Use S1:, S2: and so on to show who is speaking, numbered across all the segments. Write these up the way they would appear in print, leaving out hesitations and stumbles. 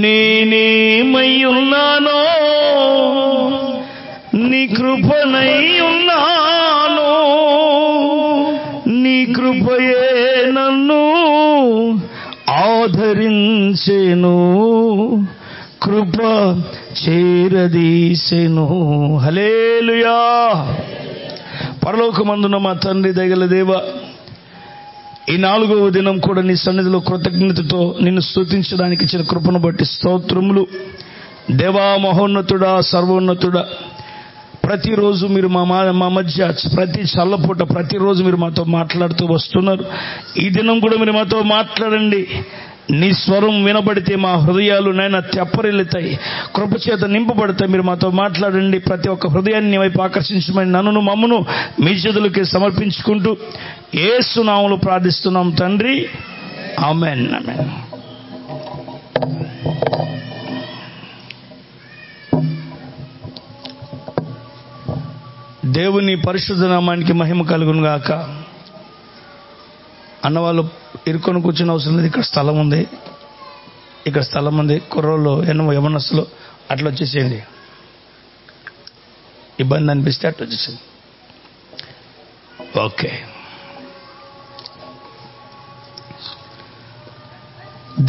S1: నేనేమై ఉన్నానో నీ కృపనై ఉన్నాను, నీ కృపయే నన్ను ఆదరించెను, కృప చేరదీసెను. హల్లెలూయా. పరలోకమందున మా తండ్రి దయగల దేవా, ఈ 4వ దినం కూడా నీ సన్నిధిలో కృతజ్ఞతతో నిన్ను స్తుతించడానికి ఇచ్చిన కృపను బట్టి స్తోత్రములు. దేవా, మహోన్నతుడా, సర్వోన్నతుడా, ప్రతిరోజు మీరు మా మధ్య ప్రతి చల్లపూట ప్రతిరోజు మీరు మాతో మాట్లాడుతూ వస్తున్నారు. ఈ దినం కూడా మీరు మాతో మాట్లాడండి. నీ స్వరం వినబడితే మా హృదయాలు నైనా తెప్పరిల్లుతాయి, కృపచేత నింపబడతాయి. మీరు మాతో మాట్లాడండి. ప్రతి ఒక్క హృదయాన్ని నీ వైపు ఆకర్షించమని నన్ను మమ్మను మీ చేతులకి సమర్పించుకుంటూ యేసు నామములో ప్రార్థిస్తున్నాం తండ్రి. ఆమేన్. ఆమేన్. దేవుని పరిశుద్ధ నామానికి మహిమ కలుగును గాక. అన్నవాళ్ళు ఇరుకొని కూర్చుని అవసరం లేదు. ఇక్కడ స్థలం ఉంది, ఇక్కడ స్థలం ఉంది. కుర్రోళ్ళు యమనస్సులు అట్లా వచ్చేసేయండి. ఇబ్బంది అనిపిస్తే అట్లా వచ్చేసేయండి. ఓకే.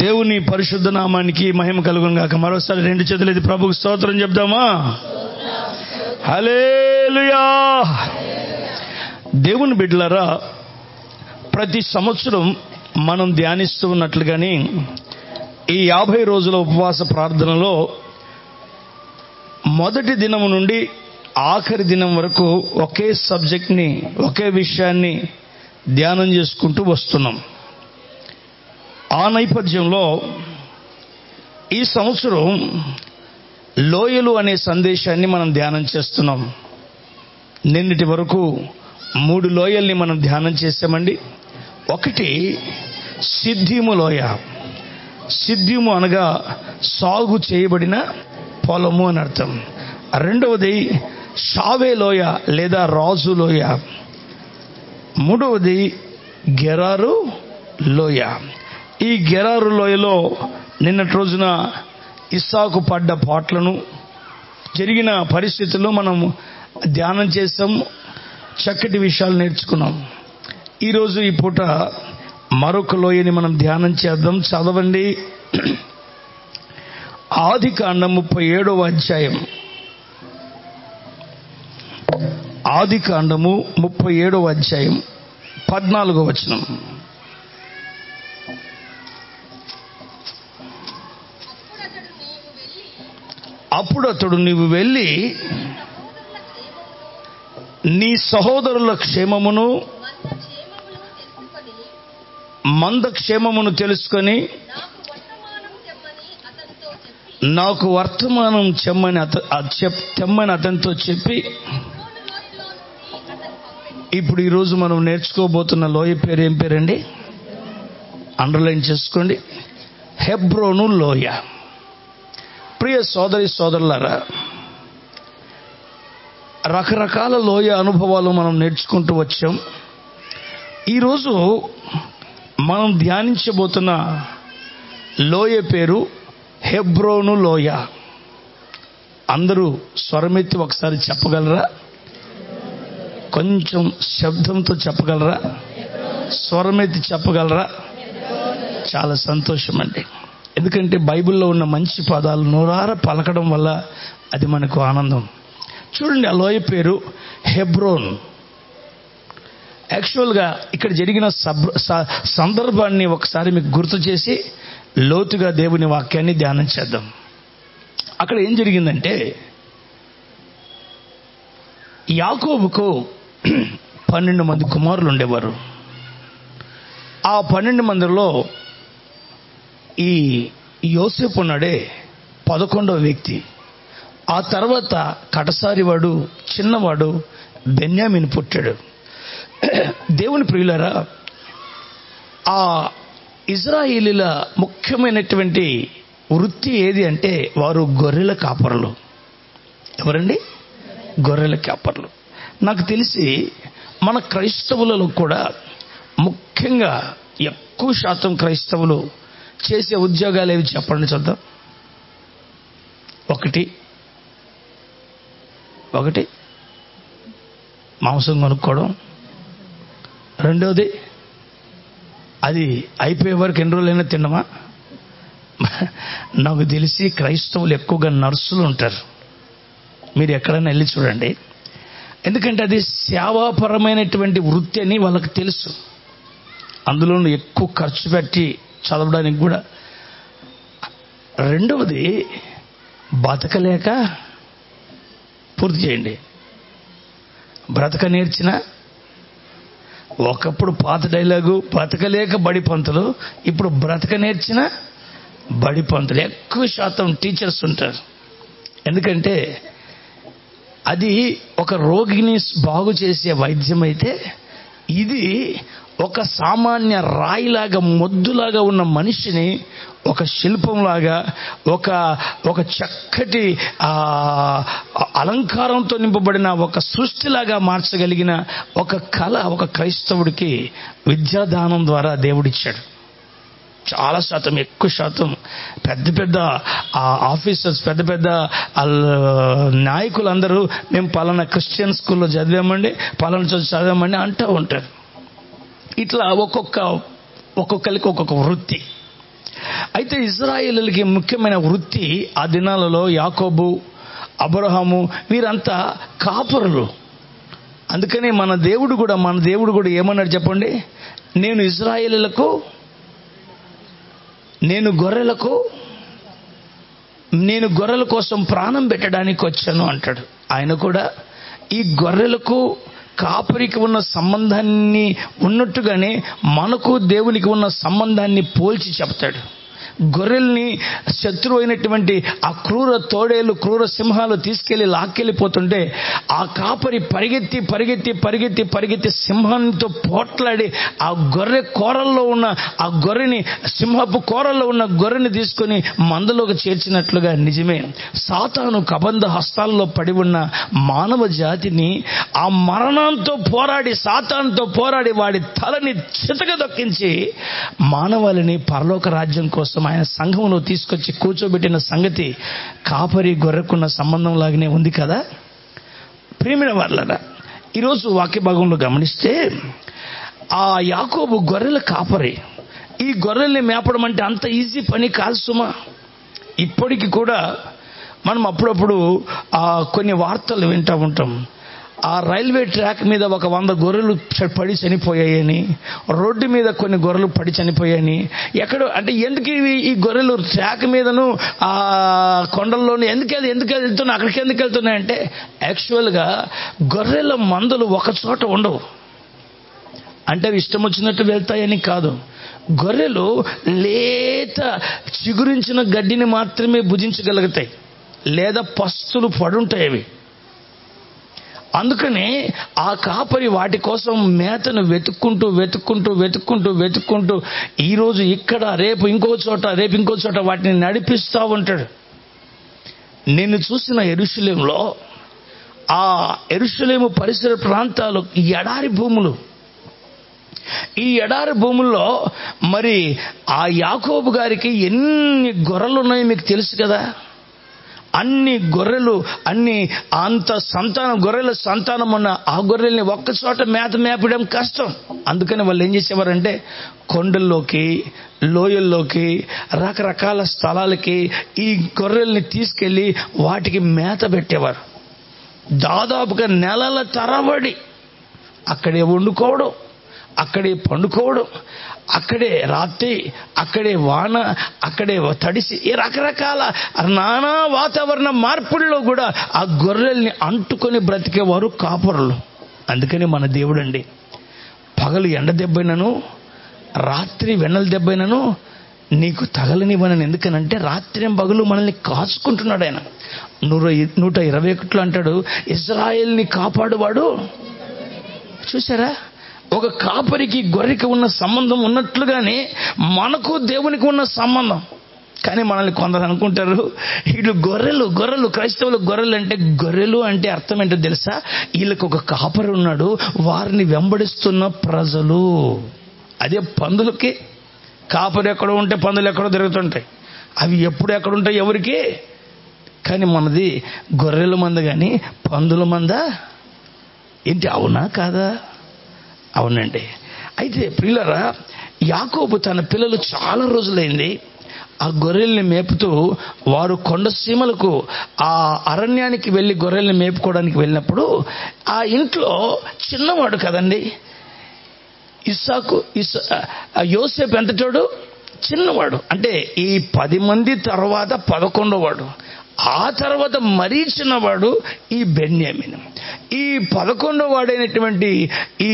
S1: దేవుని పరిశుద్ధ నామానికి మహిమ కలుగును గాక. మరోసారి 2 చేతులు ఎత్తి ప్రభువుకు స్తోత్రం చెప్దామా? హల్లెలూయా. దేవుని బిడ్డలారా, ప్రతి సంవత్సరం మనం ధ్యానిస్తూ ఉన్నట్లుగానే ఈ 50 రోజుల ఉపవాస ప్రార్థనలో మొదటి దినం నుండి ఆఖరి దినం వరకు ఒకే సబ్జెక్ట్ని, ఒకే విషయాన్ని ధ్యానం చేసుకుంటూ వస్తున్నాం. ఆ నేపథ్యంలో ఈ సంవత్సరం లోయలు అనే సందేశాన్ని మనం ధ్యానం చేస్తున్నాం. నిన్నటి వరకు 3 లోయల్ని మనం ధ్యానం చేసామండి. ఒకటి సిద్ధిము లోయ. సిద్ధిము అనగా సాగు చేయబడిన పొలము అని అర్థం. రెండవది షావే లోయ లేదా రాజు లోయ. మూడవది గెరారు లోయ. ఈ గెరారు లోయలో నిన్నటి రోజున ఇస్సాకు పడ్డ పాటలను, జరిగిన పరిస్థితుల్లో మనం ధ్యానం చేసాం. చక్కటి విషయాలు నేర్చుకున్నాం. ఈరోజు ఈ పూట మరొక లోయని మనం ధ్యానం చేద్దాం. చదవండి. ఆదికాండం 37వ అధ్యాయం. ఆదికాండము 37వ అధ్యాయం 14వ వచనం. అప్పుడు అతడు నీవు వెళ్ళి నీ సహోదరుల క్షేమమును మంద క్షేమమును తెలుసుకొని నాకు వర్తమానం తెమ్మని అతనితో చెప్పి, ఇప్పుడు ఈరోజు మనం నేర్చుకోబోతున్న లోయ పేరు ఏం పేరండి? అండర్లైన్ చేసుకోండి. హెబ్రోను లోయ. ప్రియ సోదరి సోదరులారా, రకరకాల లోయ అనుభవాలు మనం నేర్చుకుంటూ వచ్చాం. ఈరోజు మనం ధ్యానించబోతున్న లోయ పేరు హెబ్రోను లోయ. అందరూ స్వరమెత్తి ఒకసారి చెప్పగలరా? కొంచెం శబ్దంతో చెప్పగలరా? స్వరమెత్తి చెప్పగలరా? చాలా సంతోషం అండి. ఎందుకంటే బైబిల్లో ఉన్న మంచి పదాలు నోరార పలకడం వల్ల అది మనకు ఆనందం. చూడండి, ఆ లోయ పేరు హెబ్రోన్. యాక్చువల్గా ఇక్కడ జరిగిన సందర్భాన్ని ఒకసారి మీకు గుర్తు చేసి లోతుగా దేవుని వాక్యాన్ని ధ్యానం చేద్దాం. అక్కడ ఏం జరిగిందంటే, యాకోబుకు 12 మంది కుమారులు ఉండేవారు. ఆ 12 మందిలో ఈ యోసేపు ఉన్నాడే 11వ వ్యక్తి. ఆ తర్వాత కడసారివాడు, చిన్నవాడు బెన్యామీను పుట్టాడు. దేవుని ప్రియులారా, ఆ ఇజ్రాయేలీల ముఖ్యమైనటువంటి వృత్తి ఏది అంటే వారు గొర్రెల కాపరులు. ఎవరండి? గొర్రెల కాపరులు. నాకు తెలిసి మన క్రైస్తవులలో కూడా ముఖ్యంగా ఎక్కువ శాతం క్రైస్తవులు చేసే ఉద్యోగాలు ఏవి చెప్పండి చూద్దాం. ఒకటి మాంసం కొనుక్కోవడం, రెండోది అది అయిపోయే వరకు ఎన్ని రోజులైనా తినమా? నాకు తెలిసి క్రైస్తవులు ఎక్కువగా నర్సులు ఉంటారు. మీరు ఎక్కడైనా వెళ్ళి చూడండి. ఎందుకంటే అది సేవాపరమైనటువంటి వృత్తి అని వాళ్ళకి తెలుసు. అందులో ఎక్కువ ఖర్చు పెట్టి చదవడానికి కూడా. రెండవది బతకలేక, పూర్తి చేయండి, బ్రతక నేర్చిన, ఒకప్పుడు పాత డైలాగు బ్రతకలేక బడి పంతులు, ఇప్పుడు బ్రతక నేర్చిన బడి పంతులు. ఎక్కువ శాతం టీచర్స్ ఉంటారు. ఎందుకంటే అది ఒక రోగిని బాగు చేసే వైద్యం అయితే, ఇది ఒక సామాన్య రాయిలాగా మొద్దులాగా ఉన్న మనిషిని ఒక శిల్పంలాగా, ఒక చక్కటి అలంకారంతో నింపబడిన ఒక సృష్టిలాగా మార్చగలిగిన ఒక కళ ఒక క్రైస్తవుడికి విద్యాదానం ద్వారా దేవుడిచ్చాడు. చాలా శాతం, ఎక్కువ శాతం పెద్ద పెద్ద ఆఫీసర్స్, పెద్ద పెద్ద నాయకులందరూ మేము పలానా క్రిస్టియన్ స్కూల్లో చదివామండి, పలానా చోటు చదివామండి అంటూ ఉంటారు. ఇట్లా ఒక్కొక్కరికి ఒక్కొక్క వృత్తి. అయితే ఇశ్రాయేలులకి ముఖ్యమైన వృత్తి ఆ దినాలలో యాకోబు, అబ్రహాము వీరంతా కాపరులు. అందుకనే మన దేవుడు కూడా ఏమన్నాడు చెప్పండి? నేను ఇశ్రాయేలులకు, నేను గొర్రెల కోసం ప్రాణం పెట్టడానికి వచ్చాను అంటాడు. ఆయన కూడా ఈ గొర్రెలకు కాపరికి ఉన్న సంబంధాన్ని ఉన్నట్టుగానే మనకు దేవునికి ఉన్న సంబంధాన్ని పోల్చి చెప్తాడు. గొర్రెల్ని శత్రువు అయినటువంటి ఆ క్రూర తోడేలు, క్రూర సింహాలు తీసుకెళ్లి లాక్కెళ్ళిపోతుంటే ఆ కాపరి పరిగెత్తి సింహంతో పోట్లాడి ఆ గొర్రె కోరల్లో ఉన్న ఆ గొర్రెని, సింహపు కోరల్లో ఉన్న గొర్రెని తీసుకొని మందలోకి చేర్చినట్లుగా నిజమే సాతాను కబంధ హస్తాల్లో పడి ఉన్న మానవ జాతిని ఆ మరణంతో పోరాడి, సాతానుతో పోరాడి వాడి తలని చితకదొక్కించి మానవాళిని పరలోక రాజ్యం కోసం ఆయన సంఘంలో తీసుకొచ్చి కూర్చోబెట్టిన సంగతి కాపరి గొర్రెకున్న సంబంధం లాగానే ఉంది కదా. ప్రియమైన వాళ్ళరా, ఈరోజు వాక్య భాగంలో గమనిస్తే ఆ యాకోబు గొర్రెల కాపరి. ఈ గొర్రెల్ని మేపడం అంటే అంత ఈజీ పని కాదు సుమా. ఇప్పటికి కూడా మనం అప్పుడప్పుడు కొన్ని వార్తలు వింటూ ఉంటాం. ఆ రైల్వే ట్రాక్ మీద ఒక 100 గొర్రెలు పడి చనిపోయాయని, రోడ్డు మీద కొన్ని గొర్రెలు పడి చనిపోయాయని. ఎక్కడో అంటే ఎందుకు ఈ గొర్రెలు ట్రాక్ మీదను ఆ కొండల్లోని ఎందుకు వెళ్తున్నాయి, అక్కడికి ఎందుకు వెళ్తున్నాయంటే యాక్చువల్గా గొర్రెల మందలు ఒక చోట ఉండవు. అంటే అవి ఇష్టం వచ్చినట్టు వెళ్తాయని కాదు. గొర్రెలు లేత చిగురించిన గడ్డిని మాత్రమే భుజించగలుగుతాయి, లేదా పస్తులు పడుంటాయి అవి. అందుకనే ఆ కాపరి వాటి కోసం మేతను వెతుక్కుంటూ ఈరోజు ఇక్కడ, రేపు ఇంకో చోట వాటిని నడిపిస్తూ ఉంటాడు. నేను చూసిన యెరూషలేములో, ఆ యెరూషలేము పరిసర ప్రాంతాలు ఎడారి భూములు. ఈ ఎడారి భూముల్లో మరి ఆ యాకోబు గారికి ఎన్ని గొర్రెలు ఉన్నాయో మీకు తెలుసు కదా. అన్ని గొర్రెలు, గొర్రెల సంతానం ఉన్న ఆ గొర్రెల్ని ఒక్కచోట మేపడం కష్టం. అందుకని వాళ్ళు ఏం చేసేవారంటే కొండల్లోకి, లోయల్లోకి, రకరకాల స్థలాలకి ఈ గొర్రెల్ని తీసుకెళ్ళి వాటికి మేత పెట్టేవారు. దాదాపుగా నెలల తరబడి అక్కడే వండుకోవడం, అక్కడే పండుకోవడం, అక్కడే రాత్రి, అక్కడే వాన, అక్కడే తడిసి, ఈ రకరకాల నానా వాతావరణ మార్పుల్లో కూడా ఆ గొర్రెల్ని అంటుకొని బ్రతికేవారు కాపరులు. అందుకని మన దేవుడండి పగలు ఎండ దెబ్బైనను, రాత్రి వెన్నెల దెబ్బైనను నీకు తగలనివ్వనని. ఎందుకనంటే రాత్రి పగలు మనల్ని కాచుకుంటున్నాడు ఆయన. 121 అంటాడు, ఇశ్రాయేల్ని కాపాడువాడు. చూసారా, ఒక కాపరికి గొర్రెకి ఉన్న సంబంధం ఉన్నట్లుగానే మనకు దేవునికి ఉన్న సంబంధం. కానీ మనల్ని కొందరు అనుకుంటారు, ఇటు గొర్రెలు క్రైస్తవులు గొర్రెలు అంటే అర్థం ఏంటో తెలుసా? వీళ్ళకి ఒక కాపరి ఉన్నాడు, వారిని వెంబడిస్తున్న ప్రజలు. అదే పందులకి కాపరి ఎక్కడో ఉంటే పందులు ఎక్కడో తిరుగుతుంటాయి. అవి ఎప్పుడు ఎక్కడుంటాయి ఎవరికి కానీ మనది గొర్రెల మంద కానీ పందుల మంద ఏంటి? అవునా కాదా? అవునండి. అయితే ప్రియులారా, యాకోబు తన పిల్లలు చాలా రోజులైంది ఆ గొర్రెల్ని మేపుతూ వారు కొండ సీమలకు ఆ అరణ్యానికి వెళ్ళి గొర్రెల్ని మేపుకోవడానికి వెళ్ళినప్పుడు ఆ ఇంట్లో చిన్నవాడు కదండి యోసేపు ఎంతటోడు? చిన్నవాడు. అంటే ఈ 10 మంది తర్వాత 11వాడు. ఆ తర్వాత మరీ చిన్నవాడు ఈ బెన్యామీను. ఈ 11వాడైనటువంటి ఈ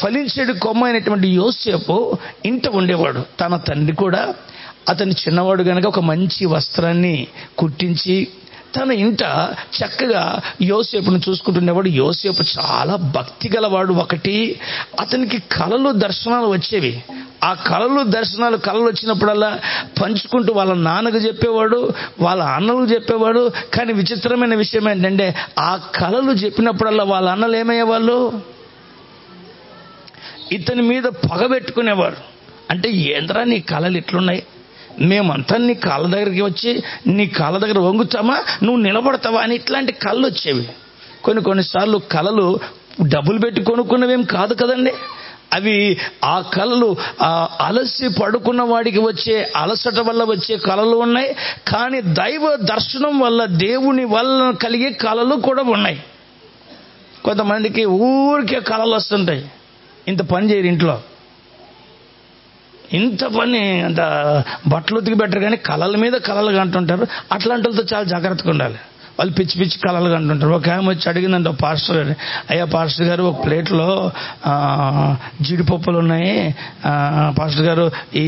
S1: ఫలించేడు కొమ్మ అయినటువంటి యోసేపు ఇంట ఉండేవాడు. తన తండ్రి కూడా అతని చిన్నవాడు గనక ఒక మంచి వస్త్రాన్ని కుట్టించి తన ఇంట చక్కగా యోసేపును చూసుకుంటుండేవాడు. యోసేపు చాలా భక్తి గలవాడు. ఒకటి, అతనికి కలలు దర్శనాలు వచ్చేవి. ఆ కలలు వచ్చినప్పుడల్లా పంచుకుంటూ వాళ్ళ నాన్నకు చెప్పేవాడు, వాళ్ళ అన్నలకు చెప్పేవాడు. కానీ విచిత్రమైన విషయం ఏంటంటే ఆ కలలు చెప్పినప్పుడల్లా వాళ్ళ అన్నలు ఏమయ్యేవాళ్ళు? ఇతని మీద పగబెట్టుకునేవారు. అంటే ఏంద్రా నీ కళలు ఇట్లున్నాయి, మేమంతా నీ కాళ్ళ దగ్గరికి వచ్చి నీ కాళ్ళ దగ్గర వంగుతామా, నువ్వు నిలబడతావా అని ఇట్లాంటి కళ్ళు వచ్చేవి. కొన్నిసార్లు కళలు డబ్బులు పెట్టి కొనుక్కున్నవేం కాదు కదండి. అవి ఆ కళలు అలసి పడుకున్న వాడికి వచ్చే అలసట వల్ల వచ్చే కళలు ఉన్నాయి. కానీ దైవ దర్శనం వల్ల దేవుని వల్ల కలిగే కళలు కూడా ఉన్నాయి. కొంతమందికి ఊరికే కళలు వస్తుంటాయి, ఇంత పని చేయరు ఇంట్లో, ఇంత పని అంత బట్టలు ఉతికి పెట్టరు, కానీ కళల మీద కళలు కంటుంటారు. అట్లాంటి వాళ్ళతో చాలా జాగ్రత్తగా ఉండాలి. వాళ్ళు పిచ్చి పిచ్చి కళలు కంటుంటారు. ఒక ఆమె వచ్చి అడిగిందంట పాస్టర్ గారు, అయ్యా పాస్టర్ గారు ఒక ప్లేట్లో జీడిపప్పులు ఉన్నాయి పాస్టర్ గారు, ఈ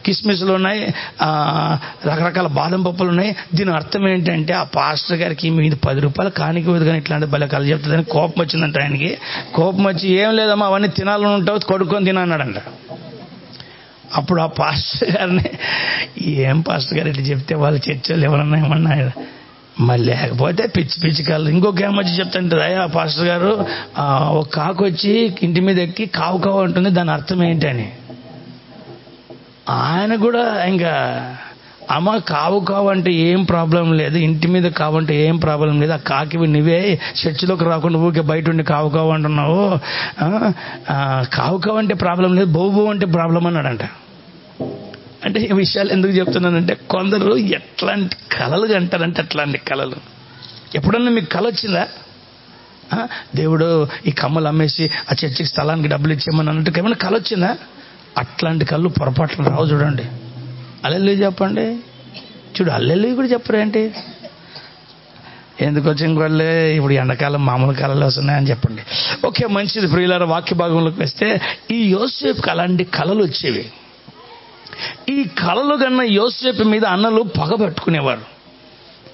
S1: కిస్మిస్లు ఉన్నాయి, రకరకాల బాదం పప్పులు ఉన్నాయి, దీని అర్థం ఏంటంటే ఆ పాస్టర్ గారికి మీద 10 రూపాయలు కానికి పోదు కానీ ఇట్లాంటి భలే కళ చెప్తుందని కోపం వచ్చిందంట ఆయనకి. కోపం వచ్చి ఏం లేదమ్మా అవన్నీ తినాలని ఉంటావు, కొడుకొని తినన్నాడంట. అప్పుడు ఆ పాస్టర్ గారిని, ఏం పాస్టర్ గారు ఇట్లా చెప్తే వాళ్ళు చర్చలు ఎవరన్నా ఏమన్నా మళ్ళీ లేకపోతే పిచ్చి పిచ్చి కళ్ళు. ఇంకొక ఏమొచ్చి చెప్తుంటుంది, అయ్యా పాస్టర్ గారు ఒక కాకు వచ్చి ఇంటి మీద ఎక్కి కావు కావు అంటుంది, దాని అర్థం ఏంటని. ఆయన కూడా ఇంకా అమ్మ కావు కావు అంటే ఏం ప్రాబ్లం లేదు, ఇంటి మీద కావు అంటే ఏం ప్రాబ్లం లేదు, ఆ కాకి నువ్వే చర్చిలోకి రాకుండా ఊరికే బయట ఉండి కావు కావు అంటున్నావు, కావు కావు అంటే ప్రాబ్లం లేదు, బోబో అంటే ప్రాబ్లం అన్నాడంట. అంటే ఈ విషయాలు ఎందుకు చెప్తున్నానంటే కొందరు ఎట్లాంటి కళలు అంటారంటే అట్లాంటి కళలు. ఎప్పుడన్నా మీకు కళ వచ్చిందా? దేవుడు ఈ కమ్మలు అమ్మేసి ఆ చర్చికి స్థలానికి డబ్బులు ఇచ్చేయమని అన్నట్టు ఏమైనా కళ వచ్చిందా? అట్లాంటి కళ్ళు పొరపాట్లు రావు. చూడండి, హల్లెలూయా చెప్పండి. చూడు, హల్లెలూయా కూడా చెప్పరేంటి? ఎందుకు వచ్చిన వాళ్ళే ఇప్పుడు ఎండాకాలం మామూలు కళలు వస్తున్నాయని చెప్పండి. ఓకే, మంచిది. ప్రియులారా, వాక్య భాగంలోకి వస్తే ఈ యోసేపుకి అలాంటి కళలు వచ్చేవి. ఈ కళలు కన్నా యోసేపు మీద అన్నలు పగ పెట్టుకునేవారు.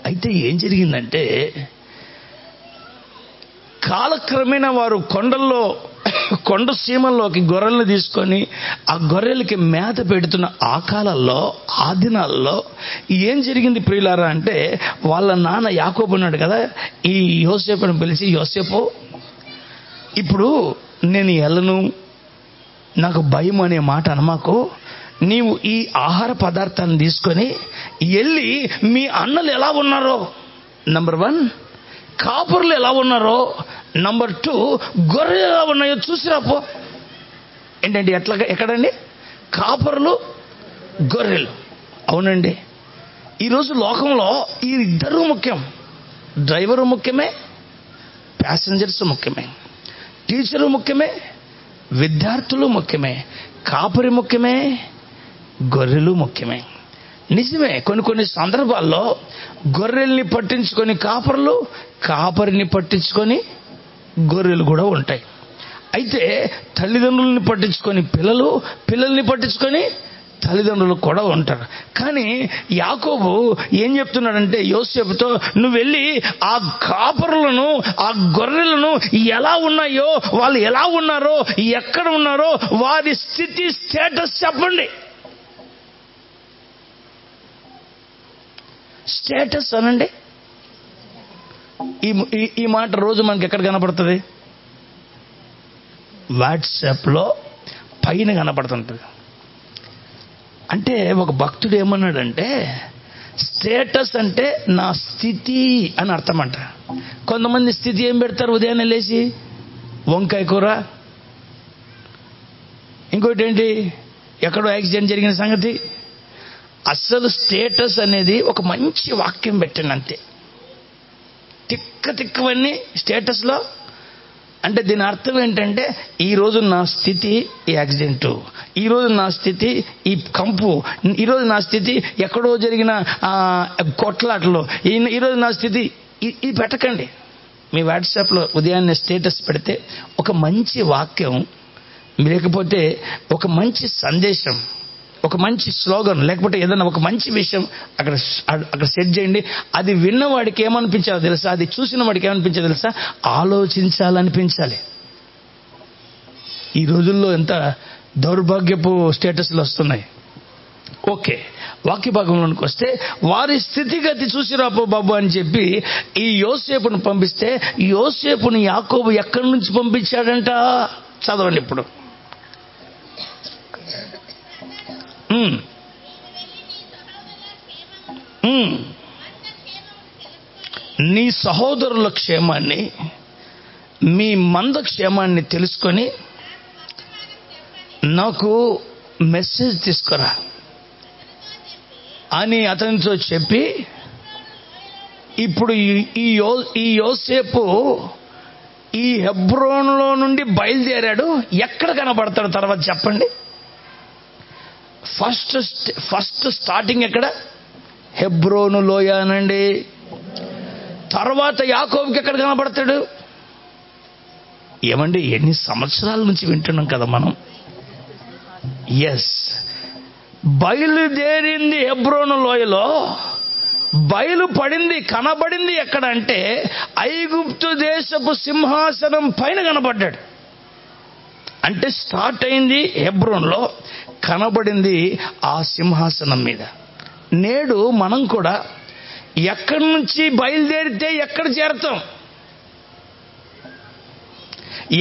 S1: అయితే ఏం జరిగిందంటే కాలక్రమేణా వారు కొండ సీమల్లోకి గొర్రెలను తీసుకొని ఆ గొర్రెలకి మేత పెడుతున్న ఆ కాలంలో, ఆ దినాల్లో ఏం జరిగింది ప్రియులారా అంటే, వాళ్ళ నాన్న యాకోబు ఉన్నాడు కదా, ఈ యోసేపుని పిలిచి, యోసేపు ఇప్పుడు నేను వెళ్ళను, నాకు భయం అనే మాట అనమాకు, నీవు ఈ ఆహార పదార్థాలను తీసుకొని వెళ్ళి మీ అన్నలు ఎలా ఉన్నారో, నంబర్ 1 కాపురులు ఎలా ఉన్నారో, నంబర్ 2 గొర్రెలు ఎలా ఉన్నాయో చూసిరాపో. ఏంటండి ఎక్కడండి? కాపురులు, గొర్రెలు. అవునండి, ఈరోజు లోకంలో ఈ ఇద్దరు ముఖ్యం. డ్రైవరు ముఖ్యమే, ప్యాసింజర్స్ ముఖ్యమే, టీచరు ముఖ్యమే, విద్యార్థులు ముఖ్యమే, కాపురి ముఖ్యమే, గొర్రెలు ముఖ్యమే. నిజమే, కొన్ని సందర్భాల్లో గొర్రెల్ని పట్టించుకొని కాపరులు, కాపరిని పట్టించుకొని గొర్రెలు కూడా ఉంటాయి. అయితే తల్లిదండ్రులని పట్టించుకొని పిల్లలు, పిల్లల్ని పట్టించుకొని తల్లిదండ్రులు కూడా ఉంటారు. కానీ యాకోబు ఏం చెప్తున్నాడంటే యోసేపుతో, నువ్వు వెళ్ళి ఆ కాపరులను, ఆ గొర్రెలను ఎలా ఉన్నాయో, వాళ్ళు ఎలా ఉన్నారో, ఎక్కడ ఉన్నారో వారి స్థితి స్టేటస్ చెప్పండి. స్టేటస్ అనండి. ఈ మాట రోజు మనకి ఎక్కడ కనపడుతుంది? వాట్సాప్లో పైన కనపడుతుంటుంది. అంటే ఒక భక్తుడు ఏమన్నాడంటే, స్టేటస్ అంటే నా స్థితి అని అర్థం అంట. కొంతమంది స్థితి ఏం పెడతారు? ఉదయాన్నే లేచి వంకాయ కూర, ఇంకోటి ఏంటి, ఎక్కడో యాక్సిడెంట్ జరిగిన సంగతి. అసలు స్టేటస్ అనేది ఒక మంచి వాక్యం పెట్టండి అంతే. తిక్కవన్నీ స్టేటస్లో అంటే దీని అర్థం ఏంటంటే, ఈరోజు నా స్థితి ఈ యాక్సిడెంటు, ఈరోజు నా స్థితి ఈ కంపు, ఈరోజు నా స్థితి ఎక్కడో జరిగిన కొట్లాటలు, ఈరోజు నా స్థితి. ఇది పెట్టకండి. మీ వాట్సాప్లో ఉదయాన్నే స్టేటస్ పెడితే ఒక మంచి వాక్యం, లేకపోతే ఒక మంచి సందేశం, ఒక మంచి స్లోగన్, లేకపోతే ఏదైనా ఒక మంచి విషయం అక్కడ సెట్ చేయండి. అది విన్నవాడికి ఏమనిపించాలో తెలుసా? అది చూసిన వాడికి ఏమనిపించాలో తెలుసా? ఆలోచించాలనిపించాలి. ఈ రోజుల్లో ఎంత దౌర్భాగ్యపు స్టేటస్లు వస్తున్నాయి. ఓకే, వాక్య భాగంలోనికి వస్తే, వారి స్థితిగతి చూసి రాపో బాబు అని చెప్పి ఈ యోసేపును పంపిస్తే, యోసేపుని యాకోబు ఎక్కడి నుంచి పంపించాడంట? చదవండి ఇప్పుడు. నీ సహోదరుల క్షేమాన్ని, మీ మంద క్షేమాన్ని తెలుసుకొని నాకు మెసేజ్ తీసుకురా అని అతనితో చెప్పి, ఇప్పుడు ఈ యోసేపు ఈ హెబ్రోనులో నుండి బయలుదేరాడు. ఎక్కడ కనబడతాడు తర్వాత చెప్పండి? ఫస్ట్ స్టార్టింగ్ ఎక్కడ? హెబ్రోను లోయ అనండి. తర్వాత యాకోబుకి ఎక్కడ కనబడతాడు? ఏమండి, ఎన్ని సంవత్సరాల నుంచి వింటున్నాం కదా మనం. ఎస్, బయలుదేరింది హెబ్రోను లోయలో, బయలుపడింది, కనబడింది ఎక్కడ అంటే ఐగుప్తు దేశపు సింహాసనం పైన కనబడ్డాడు. అంటే స్టార్ట్ అయింది హెబ్రోన్లో, కనబడింది ఆ సింహాసనం మీద. నేడు మనం కూడా ఎక్కడి నుంచి బయలుదేరితే ఎక్కడ చేరతాం,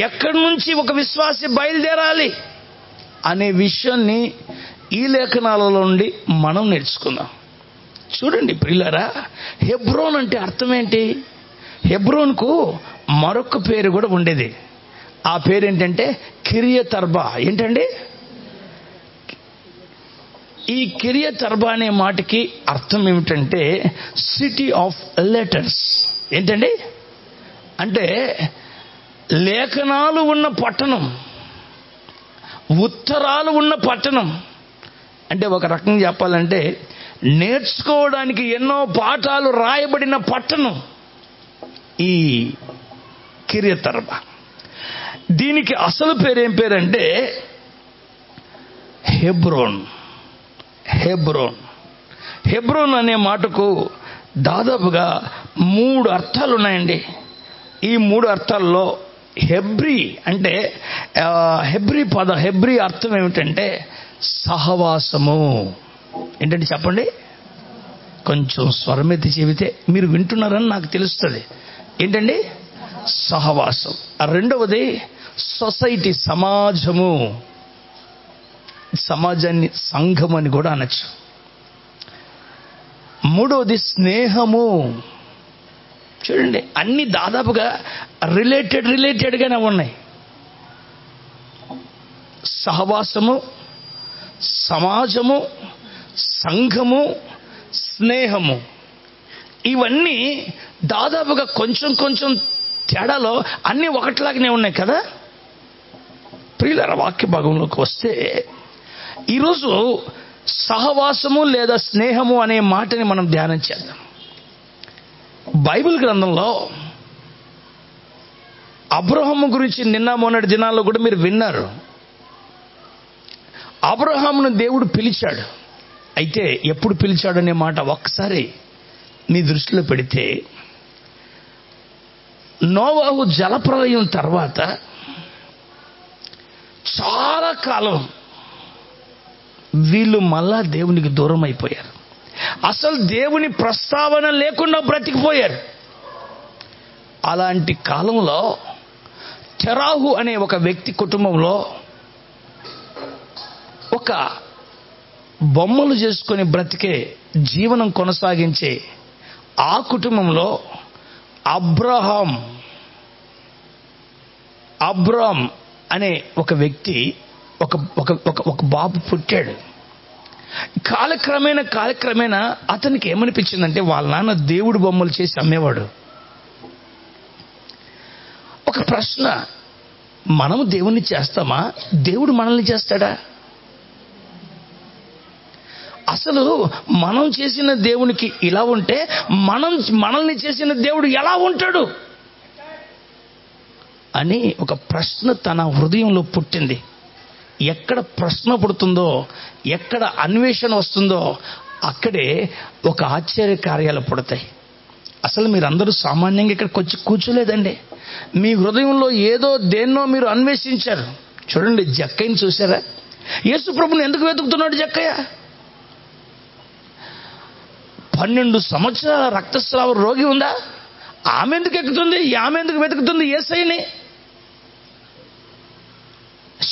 S1: ఎక్కడి నుంచి ఒక విశ్వాసి బయలుదేరాలి అనే విషయాన్ని ఈ లేఖనాలలో నుండి మనం నేర్చుకుందాం. చూడండి ప్రియులారా, హెబ్రోన్ అంటే అర్థం ఏంటి? హెబ్రోన్కు మరొక పేరు కూడా ఉండేది. ఆ పేరు ఏంటంటే కిరియత్ అర్బా. ఏంటండి? ఈ కిరియత్ అర్బా అనే మాటకి అర్థం ఏమిటంటే సిటీ ఆఫ్ లెటర్స్. ఏంటండి? అంటే లేఖనాలు ఉన్న పట్టణం, ఉత్తరాలు ఉన్న పట్టణం. అంటే ఒక రకంగా చెప్పాలంటే నేర్చుకోవడానికి ఎన్నో పాఠాలు రాయబడిన పట్టణం ఈ కిరియత్ అర్బా. దీనికి అసలు పేరు ఏం పేరంటే హెబ్రోన్. హెబ్రోన్ అనే మాటకు దాదాపుగా 3 అర్థాలు ఉన్నాయండి. ఈ 3 అర్థాల్లో హెబ్రీ అంటే హెబ్రీ అర్థం ఏమిటంటే సహవాసము. ఏంటంటే చెప్పండి, కొంచెం స్వరమెత్తి చెబితే మీరు వింటున్నారని నాకు తెలుస్తుంది. ఏంటండి? సహవాసం. రెండవది సొసైటీ, సమాజము. సమాజాన్ని సంఘం అని కూడా అనొచ్చు. మూడవది స్నేహము. చూడండి, అన్ని దాదాపుగా రిలేటెడ్గానే ఉన్నాయి. సహవాసము, సమాజము, సంఘము, స్నేహము. ఇవన్నీ దాదాపుగా కొంచెం తేడాలో అన్నీ ఒకటిలాగానే ఉన్నాయి కదా. ప్రియులారా, వాక్య భాగంలోకి వస్తే ఈరోజు సహవాసము లేదా స్నేహము అనే మాటని మనం ధ్యానం చేద్దాం. బైబిల్ గ్రంథంలో అబ్రహాము గురించి నిన్న మొన్నటి దినాల్లో కూడా మీరు విన్నారు. అబ్రహామును దేవుడు పిలిచాడు. అయితే ఎప్పుడు పిలిచాడనే మాట ఒక్కసారి మీ దృష్టిలో పెడితే, నోవాహు జలప్రలయం తర్వాత చాలా కాలం వీళ్ళు మళ్ళా దేవునికి దూరం అయిపోయారు. అసలు దేవుని ప్రస్తావన లేకుండా బ్రతికిపోయారు. అలాంటి కాలంలో తెరాహు అనే ఒక వ్యక్తి కుటుంబంలో ఒక బొమ్మలు చేసుకొని బ్రతికే జీవనం కొనసాగించే ఆ కుటుంబంలో అబ్రాం అనే ఒక వ్యక్తి ఒక బాబు పుట్టాడు. కాలక్రమేణా అతనికి ఏమనిపించిందంటే వాళ్ళ నాన్న దేవుడు బొమ్మలు చేసి అమ్మేవాడు. ఒక ప్రశ్న, మనము దేవుణ్ణి చేస్తామా, దేవుడు మనల్ని చేస్తాడా? అసలు మనం చేసిన దేవునికి ఇలా ఉంటే మనల్ని చేసిన దేవుడు ఎలా ఉంటాడు అని ఒక ప్రశ్న తన హృదయంలో పుట్టింది. ఎక్కడ ప్రశ్న పుడుతుందో, ఎక్కడ అన్వేషణ వస్తుందో అక్కడే ఒక ఆశ్చర్య కార్యాలు పుడతాయి. అసలు మీరందరూ సామాన్యంగా ఇక్కడికి వచ్చి కూర్చోలేదండి. మీ హృదయంలో ఏదో దేన్నో మీరు అన్వేషించారు. చూడండి, జక్కయ్యని చూసారా? యేసు ప్రభుని ఎందుకు వెతుకుతున్నాడు జక్కయ్య? 12 సంవత్సరాల రక్తస్రావ రోగి ఉందా? ఆమె ఎందుకు ఎక్కుతుంది? ఆమె ఎందుకు వెతుకుతుంది యేసయ్యని?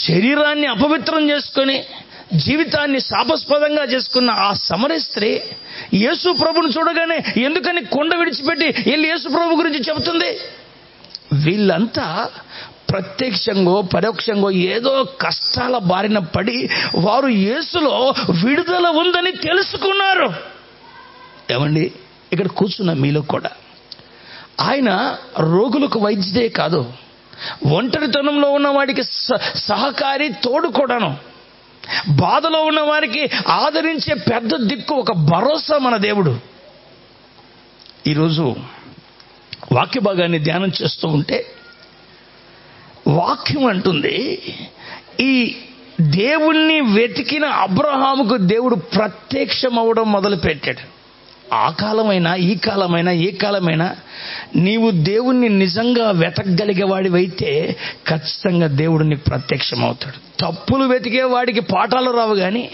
S1: శరీరాన్ని అపవిత్రం చేసుకొని జీవితాన్ని శాపస్పదంగా చేసుకున్న ఆ సమరయ స్త్రీ యేసు ప్రభుని చూడగానే ఎందుకని కొండ విడిచిపెట్టి వెళ్ళి యేసు ప్రభు గురించి చెబుతుంది? వీళ్ళంతా ప్రత్యక్షంగో పరోక్షంగో ఏదో కష్టాల బారిన పడి వారు యేసులో విడుదల ఉందని తెలుసుకున్నారు. ఏమండి, ఇక్కడ కూర్చున్న మీలో కూడా ఆయన రోగులకు వైద్యుడే కాదు, ఒంటరితనంలో ఉన్న వాడికి సహకారి, తోడు కూడాను. బాధలో ఉన్న వారికి ఆదరించే పెద్ద దిక్కు, ఒక భరోసా మన దేవుడు. ఈరోజు వాక్య భాగాన్ని ధ్యానం చేస్తూ ఉంటే వాక్యం అంటుంది, ఈ దేవుణ్ణి వెతికిన అబ్రహాముకు దేవుడు ప్రత్యక్షమవడం మొదలుపెట్టాడు. ఆ కాలమైనా ఈ కాలమైనా ఏ కాలమైనా నీవు దేవుణ్ణి నిజంగా వెతకగలిగేవాడివైతే ఖచ్చితంగా దేవుడు నీకు ప్రత్యక్షమవుతాడు. తప్పులు వెతికేవాడికి పాఠాలు రావు, కానీ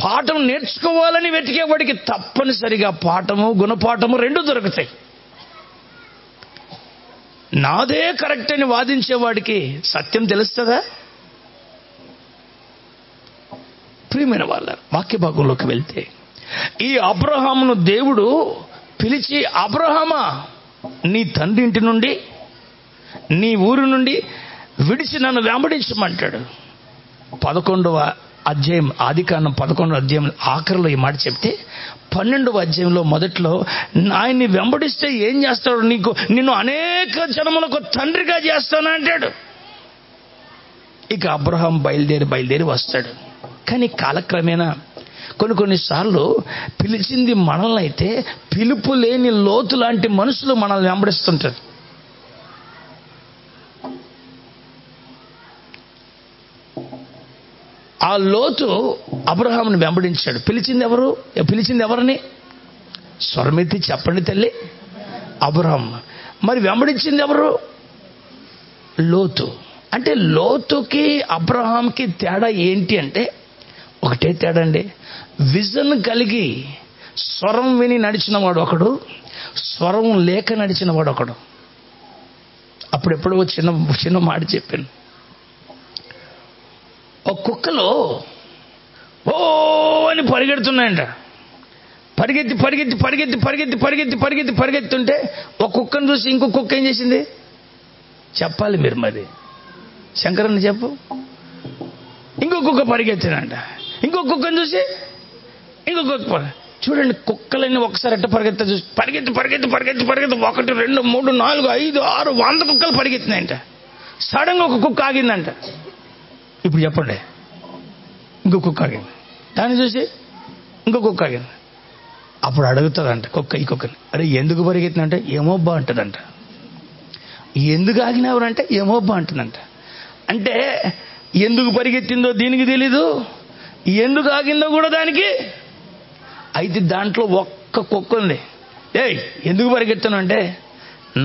S1: పాఠం నేర్చుకోవాలని వెతికేవాడికి తప్పనిసరిగా పాఠము, గుణపాఠము 2 దొరుకుతాయి. నాదే కరెక్ట్ అని వాదించేవాడికి సత్యం తెలుస్తుందా? ప్రియమైన వాళ్ళ వాక్య భాగంలోకి వెళ్తే, ఈ అబ్రహామును దేవుడు పిలిచి, అబ్రహామా, నీ తండ్రి ఇంటి నుండి, నీ ఊరు నుండి విడిచి నన్ను వెంబడించమంటాడు. 11వ అధ్యాయం, ఆదికాండం 11వ అధ్యాయం ఆఖరిలో ఈ మాట చెప్తే 12వ అధ్యాయంలో మొదట్లో, ఆయన్ని వెంబడిస్తే ఏం చేస్తాడు? నిన్ను అనేక జనములకు తండ్రిగా చేస్తాను అంటాడు. ఇక అబ్రహాం బయలుదేరి వస్తాడు. కానీ కాలక్రమేణా కొన్నిసార్లు పిలిచింది మనల్ని అయితే, పిలుపు లేని లోతు లాంటి మనుషులు మనల్ని వెంబడిస్తుంటారు. ఆ లోతు అబ్రహాముని వెంబడించాడు. పిలిచింది ఎవరిని? స్వరమెత్తి చెప్పండి తల్లి. అబ్రహాం. మరి వెంబడించింది ఎవరు? లోతు. అంటే లోతుకి అబ్రహాంకి తేడా ఏంటి అంటే ఒకటే తేడా అండి. విజన్ కలిగి స్వరం విని నడిచిన వాడు ఒకడు, స్వరం లేక నడిచిన వాడు ఒకడు. అప్పుడెప్పుడో చిన్న మాట చెప్పాను. ఒక కుక్కలో ఓ అని పరిగెడుతున్నాయంట. పరిగెత్తుంటే ఒక కుక్కను చూసి ఇంకో కుక్క ఏం చేసింది చెప్పాలి మీరు. మరి శంకరన్న చెప్పు. ఇంకో కుక్క పరిగెత్తినంట. ఇంకో కుక్కను చూసి ఇంకో కుక్క. చూడండి, కుక్కలన్నీ ఒకసారి ఎట్ట పరిగెత్తి 1 2 3 4 5 6 100 కుక్కలు పరిగెత్తినాయంట. సడన్గా ఒక కుక్క ఆగిందంట. ఇప్పుడు చెప్పండి, ఇంకో కుక్క ఆగింది. దాన్ని చూసి ఇంకో కుక్క ఆగింది. అప్పుడు అడుగుతుందంట కుక్క ఈ కుక్కని, అరే ఎందుకు పరిగెత్తినంటే ఏమోబ్బా అంటుందంట. ఎందుకు ఆగినావురంటే ఏమోబ్బా అంటుందంట. అంటే ఎందుకు పరిగెత్తిందో దీనికి తెలీదు, ఎందుకు ఆగిందో కూడా దానికి. అయితే దాంట్లో ఒక్క కుక్క ఉంది. ఎందుకు పరిగెత్తాను అంటే,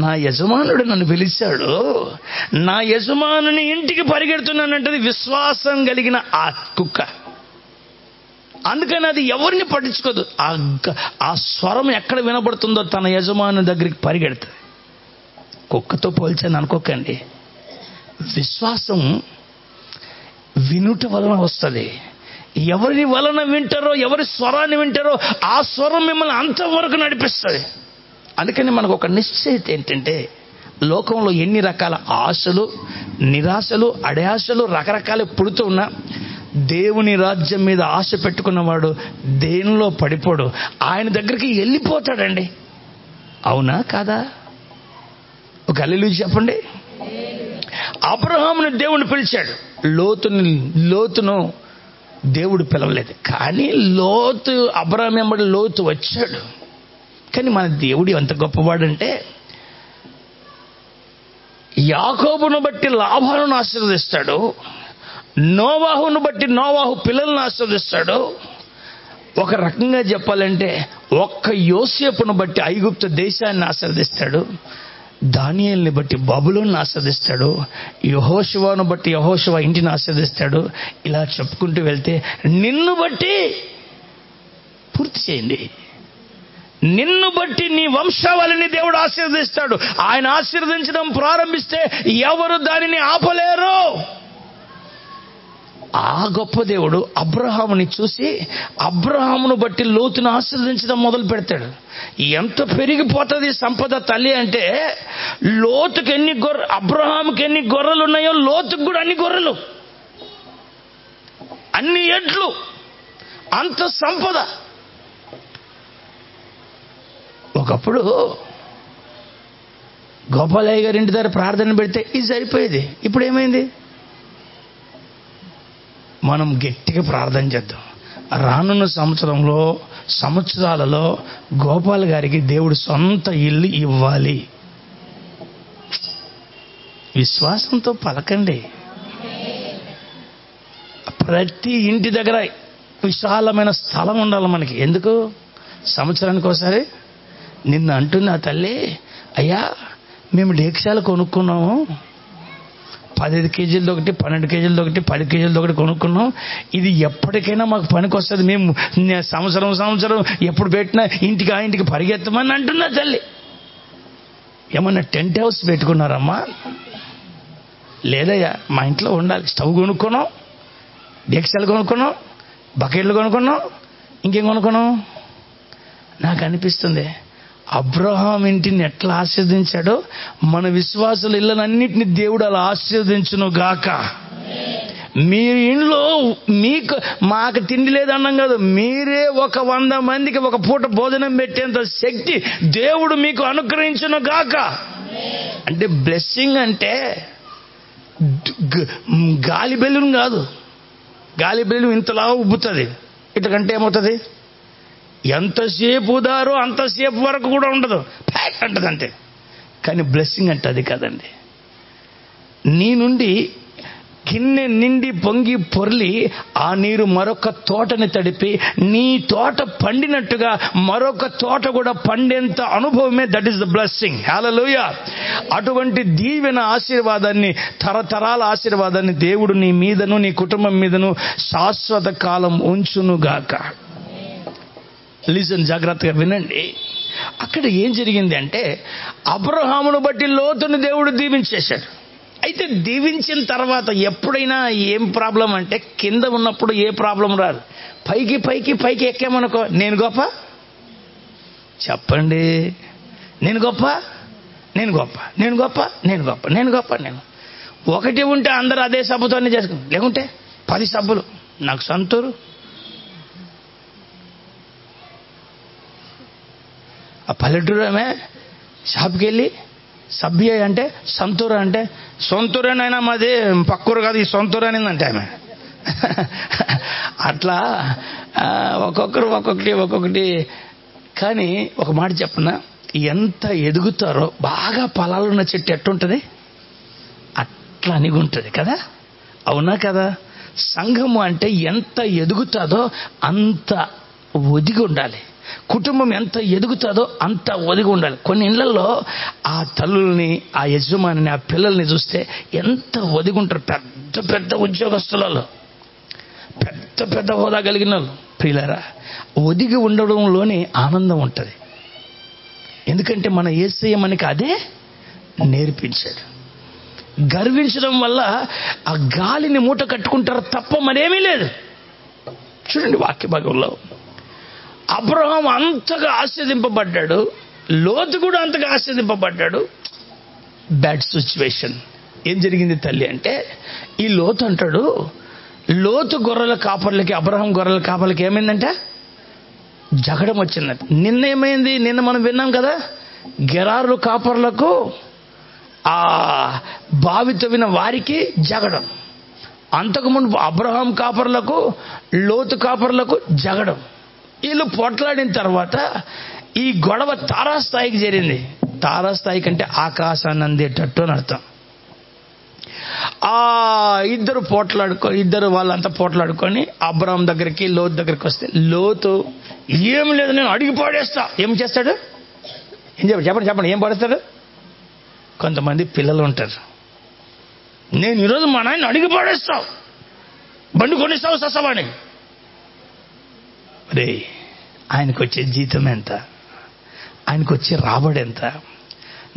S1: నా యజమానుడు నన్ను పిలిచాడు, నా యజమానుని ఇంటికి పరిగెడుతున్నానంటది విశ్వాసం కలిగిన ఆ కుక్క. అందుకని అది ఎవరిని పట్టించుకోదు. ఆ స్వరం ఎక్కడ వినబడుతుందో తన యజమాని దగ్గరికి పరిగెడుతుంది. కుక్కతో పోల్చాను అనుకోకండి. విశ్వాసం వినుట వలన వస్తుంది. ఎవరి వలన వింటారో, ఎవరి స్వరాన్ని వింటారో ఆ స్వరం మిమ్మల్ని అంతవరకు నడిపిస్తుంది. అందుకని మనకు ఒక నిశ్చయిత ఏంటంటే, లోకంలో ఎన్ని రకాల ఆశలు, నిరాశలు, అడియాశలు రకరకాలు పుడుతూ ఉన్నా దేవుని రాజ్యం మీద ఆశ పెట్టుకున్నవాడు దేనిలో పడిపోడు, ఆయన దగ్గరికి వెళ్ళిపోతాడండి. అవునా కాదా? ఒక హల్లెలూయా చెప్పండి. అబ్రహామును దేవుడు పిలిచాడు, లోతును దేవుడు పిలవలేదు. కానీ లోతు అబ్రహాము వెంబడి లోతు వచ్చాడు. కానీ మన దేవుడు ఎంత గొప్పవాడంటే, యాకోబును బట్టి లాభాలను ఆశీర్వదిస్తాడు, నోవాహును బట్టి నోవాహు పిల్లలను ఆశీర్వదిస్తాడు. ఒక రకంగా చెప్పాలంటే ఒక్క యోసేపును బట్టి ఐగుప్తు దేశాన్ని ఆశీర్వదిస్తాడు, దానియేలుని బట్టి బబులోను ఆశీర్వదిస్తాడు, యెహోషువను బట్టి యెహోషువ ఇంటిని ఆశీర్వదిస్తాడు. ఇలా చెప్పుకుంటూ వెళ్తే నిన్ను బట్టి పూర్తి చేయండి, నిన్ను బట్టి నీ వంశావళిని దేవుడు ఆశీర్వదిస్తాడు. ఆయన ఆశీర్వదించడం ప్రారంభిస్తే ఎవరు దానిని ఆపలేరు. ఆ గొప్ప దేవుడు అబ్రహాముని చూసి అబ్రహామును బట్టి లోతును ఆశీర్వదించడం మొదలు పెడతాడు. ఎంత పెరిగిపోతుంది సంపద తల్లి అంటే, లోతుకి అబ్రహాముకి ఎన్ని గొర్రెలు ఉన్నాయో లోతుకు కూడా అన్ని గొర్రెలు, అన్ని ఎడ్లు, అంత సంపద. ఒకప్పుడు గోపాలయ్య గారి ఇంటి దగ్గర ప్రార్థన పెడితే ఇది సరిపోయేది. ఇప్పుడు ఏమైంది? మనం గట్టిగా ప్రార్థన చేద్దాం. రానున్న సంవత్సరాలలో గోపాల్ గారికి దేవుడు సొంత ఇల్లు ఇవ్వాలి. విశ్వాసంతో పలకండి. ప్రతి ఇంటి దగ్గర విశాలమైన స్థలం ఉండాలి మనకి. ఎందుకు? సంవత్సరానికి ఒకసారి నిన్న అంటుంది ఆ తల్లి, అయ్యా మేము డేక్షాలు కొనుక్కున్నాము, 15 కేజీలది ఒకటి, 12 కేజీలది ఒకటి, 10 కేజీలది ఒకటి కొనుక్కున్నాం. ఇది ఎప్పటికైనా మాకు పనికి వస్తుంది, మేము సంవత్సరం ఎప్పుడు పెట్టినా ఇంటికి ఆ ఇంటికి పరిగెత్తమని అంటున్నా తల్లి. ఏమన్నా టెంట్ హౌస్ పెట్టుకున్నారమ్మా? లేదయ్యా, మా ఇంట్లో ఉండాలి. స్టవ్ కొనుక్కున్నాం, డేక్షాలు కొనుక్కున్నాం, బకెట్లు కొనుక్కున్నాం, ఇంకేం కొనుక్కున్నాం. నాకు అనిపిస్తుంది అబ్రహాం ఇంటిని ఎట్లా ఆశీర్వదించాడో మన విశ్వాసుల ఇళ్ళనన్నింటినీ దేవుడు అలా ఆశీర్వదించును గాక. మీ ఇంట్లో మాకు తిండి లేదన్నాం కాదు, మీరే ఒక 100 మందికి ఒక పూట భోజనం పెట్టేంత శక్తి దేవుడు మీకు అనుగ్రహించును గాక. అంటే బ్లెస్సింగ్ అంటే గాలి బెలూన్ కాదు. గాలి బెలూన్ ఇంతలా ఉబ్బుతుంది, ఇటుకంటే ఏమవుతుంది? ఎంతసేపు ఉదారో అంతసేపు వరకు కూడా ఉండదు, ప్యాక్ అంటది అంతే. కానీ బ్లెస్సింగ్ అంటే అది కాదండి. నీ నుండి గిన్నె నిండి పొంగి పొర్లి ఆ నీరు మరొక తోటని తడిపి నీ తోట పండినట్టుగా మరొక తోట కూడా పండేంత అనుభవమే దట్ ఈస్ ద బ్లెస్సింగ్. హల్లెలూయా. అటువంటి దీవెన ఆశీర్వాదాన్ని, తరతరాల ఆశీర్వాదాన్ని దేవుడు నీ మీదను నీ కుటుంబం మీదను శాశ్వత కాలం ఉంచునుగాక. లిజన్, జాగ్రత్తగా వినండి. అక్కడ ఏం జరిగింది అంటే, అబ్రహామును బట్టి లోతును దేవుడు దీవించేశాడు. అయితే దీవించిన తర్వాత ఎప్పుడైనా ఏం ప్రాబ్లం అంటే, కింద ఉన్నప్పుడు ఏ ప్రాబ్లం రాదు. పైకి పైకి పైకి ఎక్కామనుకో, నేను గొప్ప చెప్పండి, నేను గొప్ప, నేను గొప్ప, నేను గొప్ప, నేను గొప్ప, నేను గొప్ప. నేను ఒకటి ఉంటే అందరూ అదే సబ్బుతోనే చేసుకుంటారు, లేకుంటే 10 సబ్బులు. నాకు సంతూరు, ఆ పల్లెటూరు ఆమె షాప్కి వెళ్ళి సభ్య అంటే సంతూరు అంటే, సొంతూరేనైనా మాది పక్కూరు కాదు, ఈ సొంతూరు అనిందంటే ఆమె. అట్లా ఒక్కొక్కరు ఒక్కొక్కటి. కానీ ఒక మాట చెప్పనా, ఎంత ఎదుగుతారో బాగా ఫలాలున్న చెట్టు ఎట్టుంటుంది అట్లా అనిగుంటుంది కదా. అవునా కదా? సంఘము అంటే ఎంత ఎదుగుతుందో అంత ఒదిగి ఉండాలి. కుటుంబం ఎంత ఎదుగుతుందో అంత ఒదిగి ఉండాలి. కొన్ని ఇళ్లలో ఆ తల్లుల్ని, ఆ యజమానిని, ఆ పిల్లల్ని చూస్తే ఎంత ఒదిగి ఉంటారు. పెద్ద పెద్ద ఉద్యోగస్తులలో, పెద్ద పెద్ద హోదా కలిగిన వాళ్ళు. ప్రియులారా, ఒదిగి ఉండడంలోనే ఆనందం ఉంటుంది. ఎందుకంటే మన యేసయ్య మనకి అదే నేర్పించాడు. గర్వించడం వల్ల ఆ గాలిని మూట కట్టుకుంటారు తప్ప మరేమీ లేదు. చూడండి వాక్య భాగంలో అబ్రహాం అంతగా ఆశీర్వదింపబడ్డాడు, లోతు కూడా అంతగా ఆశీర్వదింపబడ్డాడు. Bad situation. ఏం జరిగింది తల్లి అంటే, ఈ లోతు అంటాడు, లోతు గొర్రెల కాపర్లకి అబ్రహాం గొర్రెల కాపర్లకి ఏమైందంటే జగడం వచ్చిందంట. నిన్న ఏమైంది? నిన్న మనం విన్నాం కదా, గెరారు కాపర్లకు ఆ బావి తవ్విన వారికి జగడం. అంతకుముందు అబ్రహాం కాపర్లకు లోతు కాపర్లకు జగడం. వీళ్ళు పోట్లాడిన తర్వాత ఈ గొడవ తారాస్థాయికి చేరింది. తారాస్థాయి కంటే ఆకాశాన్ని అందేటట్టు అని అర్థం. ఆ ఇద్దరు వాళ్ళంతా పోట్లాడుకొని అబ్రహాం దగ్గరికి లోతు దగ్గరికి వస్తే, లోతు ఏం లేదు నేను అడిగి పాడేస్తా. ఏం చేస్తాడు? ఏం చెప్పండి ఏం పాడేస్తాడు? కొంతమంది పిల్లలు ఉంటారు, నేను ఈరోజు మా నాయన అడిగి పాడేస్తావు, బండి కొనిస్తావు ససవాణి. రే, ఆయనకు వచ్చే జీతం ఎంత? ఆయనకు వచ్చే రాబడి ఎంత?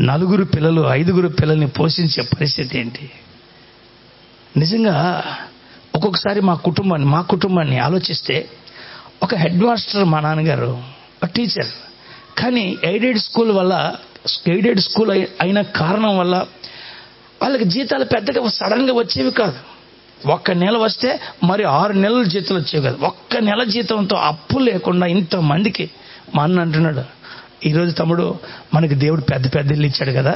S1: 4 పిల్లలు 5 పిల్లల్ని పోషించే పరిస్థితి ఏంటి? నిజంగా ఒక్కొక్కసారి మా కుటుంబాన్ని ఆలోచిస్తే, ఒక హెడ్ మాస్టర్ మా నాన్నగారు, ఒక టీచర్, కానీ ఎయిడెడ్ స్కూల్ అయిన కారణం వల్ల వాళ్ళకి జీతాలు పెద్దగా సడన్గా వచ్చేవి కాదు. 1 నెల వస్తే మరి 6 నెలల జీతాలు వచ్చేవి కాదు. 1 నెల జీతంతో అప్పు లేకుండా ఇంతమందికి. మా అన్న అంటున్నాడు, ఈరోజు తమ్ముడు మనకి దేవుడు పెద్ద ఇల్లు ఇచ్చాడు కదా,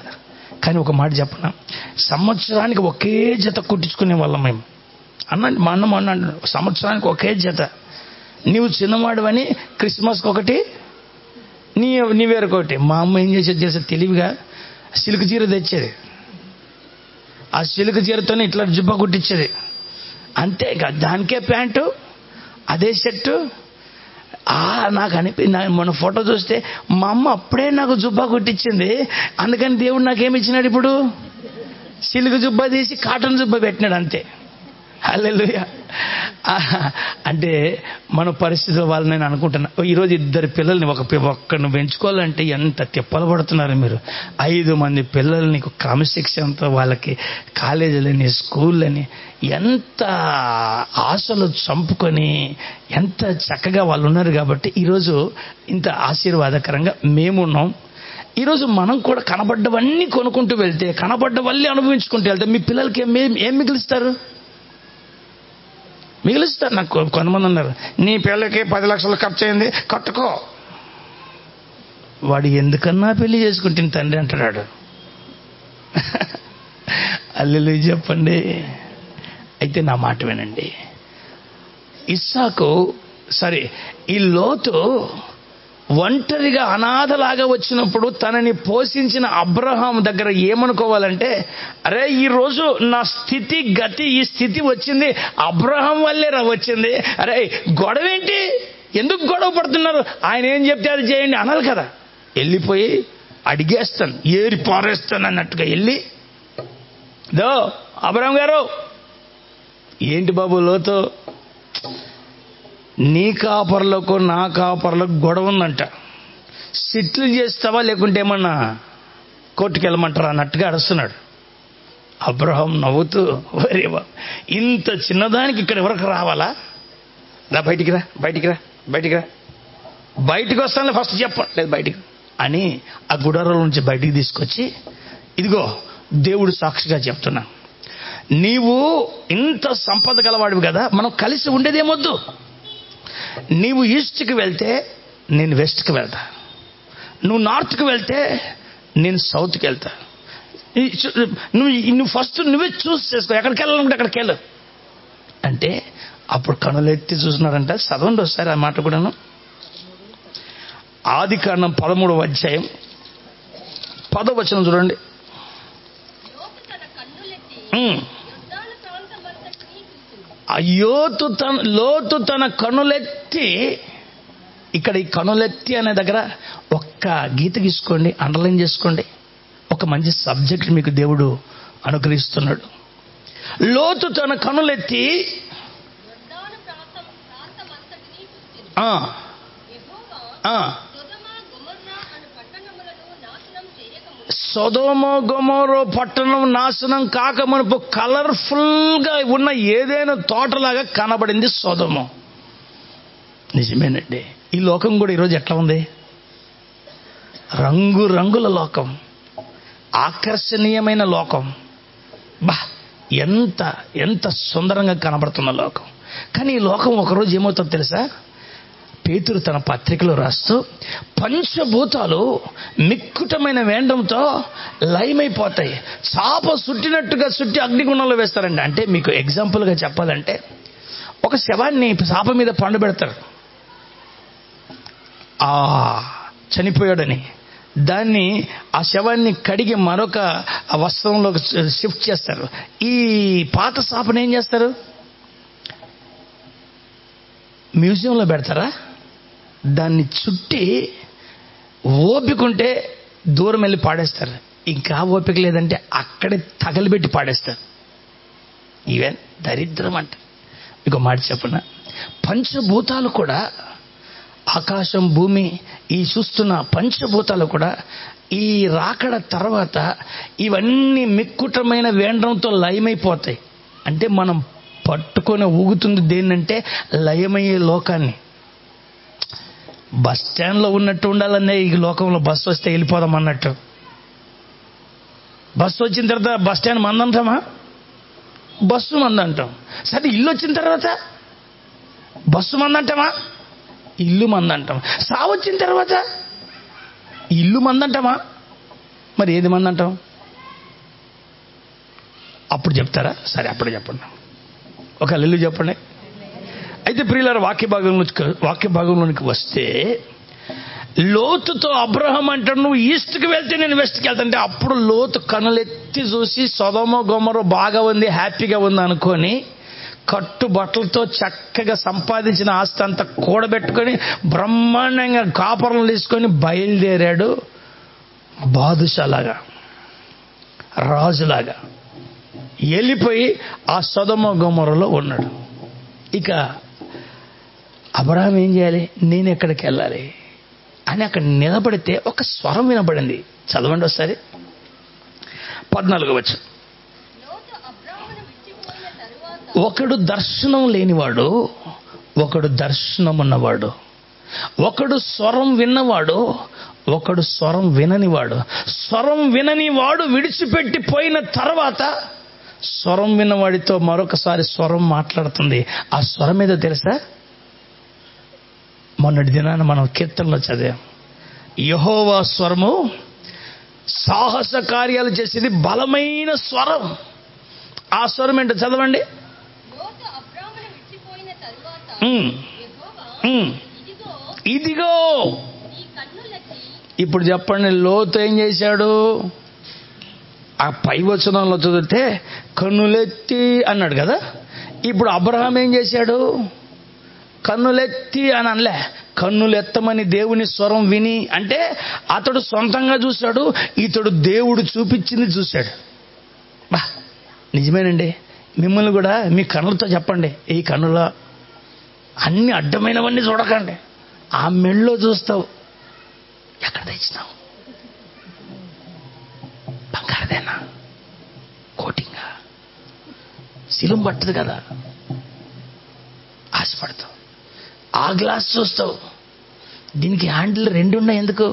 S1: కానీ ఒక మాట చెప్పనా, సంవత్సరానికి ఒకే జత కుట్టించుకునే వాళ్ళం మేము అన్నాడు. మా అన్న అన్నాడు, సంవత్సరానికి ఒకే జత. నీవు చిన్నవాడువని క్రిస్మస్కి ఒకటి, నీ వేరకు ఒకటి. మా అమ్మ ఏం చేసేది చేసేది తెలివిగా సిల్క్ చీర తెచ్చేది. ఆ సిల్క్ చీరతోనే ఇట్లా జుబ్బా కుట్టించేది. అంతే, దానికే ప్యాంటు, అదే షర్టు. నాకు మన ఫోటో చూస్తే మా అమ్మ అప్పుడే నాకు జుబ్బా కుట్టించింది, అందుకని దేవుడు నాకేమి ఇచ్చినాడు? ఇప్పుడు సిల్క్ జుబ్బా తీసి కాటన్ జుబ్బా పెట్టినాడు. అంతే. హల్లెలూయా. అంటే మన పరిస్థితుల వల్ల నేను అనుకుంటున్నా, ఈరోజు 2 పిల్లల్ని ఒక్కరిని పెంచుకోవాలంటే ఎంత తిప్పలు పడుతున్నారు మీరు. 5 మంది పిల్లల్ని క్రమశిక్షణతో వాళ్ళకి కాలేజీలని స్కూళ్ళని ఎంత ఆశలు చంపుకొని ఎంత చక్కగా వాళ్ళు ఉన్నారు. కాబట్టి ఈరోజు ఇంత ఆశీర్వాదకరంగా మేమున్నాం. ఈరోజు మనం కూడా కనబడ్డవన్నీ కొనుక్కుంటూ వెళ్తే, కనబడ్డవన్నీ అనుభవించుకుంటూ వెళ్తే మీ పిల్లలకి ఏం మిగిలిస్తారు? నాకు కొంతమంది ఉన్నారు, నీ పిల్లకి 10 లక్షలు ఖర్చు అయింది, కట్టుకో. వాడు ఎందుకన్నా పెళ్లి చేసుకుంటుంది తండ్రి అంటున్నాడు. అల్లెలు చెప్పండి. అయితే నా మాట వినండి. ఈ లోతు ఒంటరిగా అనాథలాగా వచ్చినప్పుడు తనని పోషించిన అబ్రహాం దగ్గర ఏమనుకోవాలంటే, అరే ఈరోజు నా ఈ స్థితి వచ్చింది అబ్రహాం వల్లే వచ్చింది. అరే గొడవ ఏంటి? ఎందుకు గొడవ పడుతున్నారు? ఆయన ఏం చెప్తే అది చేయండి అనాలి కదా. వెళ్ళిపోయి అడిగేస్తాను, ఏరి పారేస్తాను అన్నట్టుగా వెళ్ళి, అబ్రహాం గారు, ఏంటి బాబు లోతు, నీ కాపర్లకు నా కాపర్లకు గొడవ ఉందంట, సిట్లు చేస్తావా లేకుంటే ఏమన్నా కోర్టుకు వెళ్ళమంటారా అన్నట్టుగా అడుస్తున్నాడు. అబ్రహాం నవ్వుతూ, ఒరే బాబు, ఇంత చిన్నదానికి ఇక్కడ ఎవరికి రావాలా? బయటికి రా. బయటికి వస్తాను, ఫస్ట్ చెప్పలేదు బయటికి అని ఆ గుడారంలో నుంచి బయటికి తీసుకొచ్చి, ఇదిగో దేవుడు సాక్షిగా చెప్తున్నా, నీవు ఇంత సంపద గలవాడివి కదా, మనం కలిసి ఉండేదేమొద్దు. నీవు ఈస్ట్కి వెళ్తే నేను వెస్ట్కి వెళ్తా, నువ్వు నార్త్కి వెళ్తే నేను సౌత్కి వెళ్తా. నువ్వు ఫస్ట్ నువ్వే చూస్ చేసుకో, ఎక్కడికి వెళ్ళాలంటే అక్కడికి వెళ్ళు అంటే అప్పుడు కనులెత్తి చూసినారంట. చదవండి ఒకసారి ఆ మాట కూడాను. ఆదికాండం 13వ అధ్యాయం 10వ వచనం చూడండి. లోతు తన కనులెత్తి, ఇక్కడ ఈ కనులెత్తి అనే దగ్గర ఒక్క గీత గీసుకోండి, అండర్లైన్ చేసుకోండి. ఒక మంచి సబ్జెక్ట్ మీకు దేవుడు అనుగ్రహిస్తున్నాడు. లోతు తన కనులెత్తి సొదొమ గొమొర్రా పట్టణం నాశనం కాకమునుపు కలర్ఫుల్ గా ఉన్న ఏదైనా తోటలాగా కనబడింది సొదొమ. నిజమేనండి. ఈ లోకం కూడా ఈరోజు ఎట్లా ఉంది? రంగు రంగుల లోకం, ఆకర్షణీయమైన లోకం. ఎంత ఎంత సుందరంగా కనబడుతున్న లోకం. కానీ ఈ లోకం ఒకరోజు ఏమవుతుందో తెలుసా? పేతురు తన పత్రికలో రాస్తూ, పంచభూతాలు మిక్కుటమైన వేండంతో లయమైపోతాయి, చాప సుట్టినట్టుగా సుట్టి అగ్నిగుణంలో వేస్తారండి. అంటే మీకు ఎగ్జాంపుల్గా చెప్పాలంటే, ఒక శవాన్ని చాప మీద పండబెడతారు, చనిపోయాడని. దాన్ని, ఆ శవాన్ని కడిగి మరొక వస్త్రంలో షిఫ్ట్ చేస్తారు. ఈ పాత చాపను ఏం చేస్తారు? మ్యూజియంలో పెడతారా? దాన్ని చుట్టి ఓపికంటే దూరం వెళ్ళి పాడేస్తారు. ఇంకా ఓపిక లేదంటే అక్కడే తగలిబెట్టి పాడేస్తారు. ఈవెన్ దరిద్రం అంటే. మీకు మాట చెప్పనా, పంచభూతాలు కూడా, ఆకాశం భూమి ఈ చూస్తున్న పంచభూతాలు కూడా ఈ రాకడ తర్వాత ఇవన్నీ మిక్కుటమైన వేండ్రంతో లయమైపోతాయి. అంటే మనం పట్టుకొని ఊగుతుంది దేన్నంటే లయమయ్యే లోకాన్ని. బస్ స్టాండ్లో ఉన్నట్టు ఉండాలనే ఈ లోకంలో. బస్సు వస్తే వెళ్ళిపోదాం అన్నట్టు. బస్సు వచ్చిన తర్వాత బస్ స్టాండ్ మందంటామా? బస్సు మందంటాం. సరే, ఇల్లు వచ్చిన తర్వాత బస్సు మందంటామా? ఇల్లు మందంటాం. సావు వచ్చిన తర్వాత ఇల్లు మందంటామా? మరి ఏది మందంటాం? అప్పుడు చెప్తారా? సరే, అప్పుడు చెప్పండి. ఒక ఇల్లు చెప్పండి. అయితే ప్రియులారా, వాక్య భాగంలోనికి వస్తే, లోతుతో అబ్రహాం అంటాడు, నువ్వు ఈస్ట్కి వెళ్తే నేను వెస్ట్కి వెళ్తాంటే, అప్పుడు లోతు కనులెత్తి చూసి సొదొమ గొమొర బాగా ఉంది, హ్యాపీగా ఉంది అనుకొని, కట్టు బట్టలతో చక్కగా సంపాదించిన ఆస్తి అంతా కూడబెట్టుకొని బ్రహ్మాండంగా కాపర్లు తీసుకొని బయలుదేరాడు. బాదుషాలాగా, రాజులాగా వెళ్ళిపోయి ఆ సొదొమ గొమొరలో ఉన్నాడు. ఇక అబ్రహాం ఏం చేయాలి? నేను ఎక్కడికి వెళ్ళాలి అని అక్కడ నిలబడితే ఒక స్వరం వినబడింది. చదవండి ఒకసారి, 14వ వచనం. ఒకడు దర్శనం లేనివాడు, ఒకడు దర్శనం ఉన్నవాడు, ఒకడు స్వరం విన్నవాడు, ఒకడు స్వరం విననివాడు. స్వరం విననివాడు విడిచిపెట్టి పోయిన తర్వాత స్వరం విన్నవాడితో మరొకసారి స్వరం మాట్లాడుతుంది. ఆ స్వరం ఏదో తెలుసా? మొన్నటి దినాన మనం కీర్తనలో చదివాం. యెహోవా స్వరము సాహస కార్యాలు చేసేది, బలమైన స్వరం. ఆ స్వరం ఏంటో చదవండి. ఇదిగో. ఇప్పుడు చెప్పండి, లోతు ఏం చేశాడు? ఆ పై వచనంలో చదివితే కన్నులెత్తి అన్నాడు కదా. ఇప్పుడు అబ్రహాం ఏం చేశాడు? కన్నులెత్తి అని అనలే, కన్నులెత్తమని దేవుని స్వరం విని. అంటే అతడు సొంతంగా చూశాడు, ఇతడు దేవుడు చూపించింది చూశాడు. నిజమేనండి. మిమ్మల్ని కూడా మీ కన్నులతో చెప్పండి, ఈ కన్నుల అన్ని అడ్డమైనవన్నీ చూడకండి. ఆ మెళ్ళో చూస్తావు, ఎక్కడ తెచ్చినావు? బంగారదేనా? కోటింగా? శిలం పట్టదు కదా, ఆశపడతావు. ఆ గ్లాస్ చూస్తావు, దీనికి హ్యాండిల్ 2 ఉన్నాయి, ఎందుకు?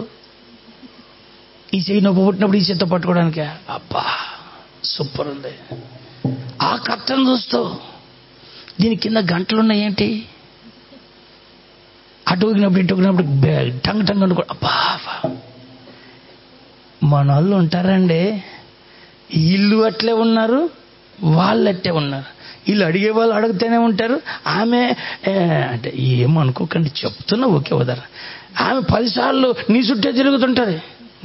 S1: ఈ చెయ్యి నొప్పి పుట్టినప్పుడు ఈ చేత్తో పట్టుకోవడానికి. అబ్బా సూపర్ ఉంది. ఆ కట్టను చూస్తావు, దీని కింద గంటలు ఉన్నాయి, ఏంటి? అటు ఊగినప్పుడు ఇటు ఊగినప్పుడు టంగ్ టంగ్ అనుకో. అబ్బా, మన వాళ్ళు ఉంటారండి, ఇల్లు అట్లే ఉన్నారు, వాళ్ళు అట్టే ఉన్నారు. వీళ్ళు అడిగే వాళ్ళు అడుగుతూనే ఉంటారు. ఆమె అంటే ఏమనుకోకండి, చెప్తున్నా, ఓకే ఉదాహరణ. ఆమె 10 సార్లు నీ చుట్టే తిరుగుతుంటుంది.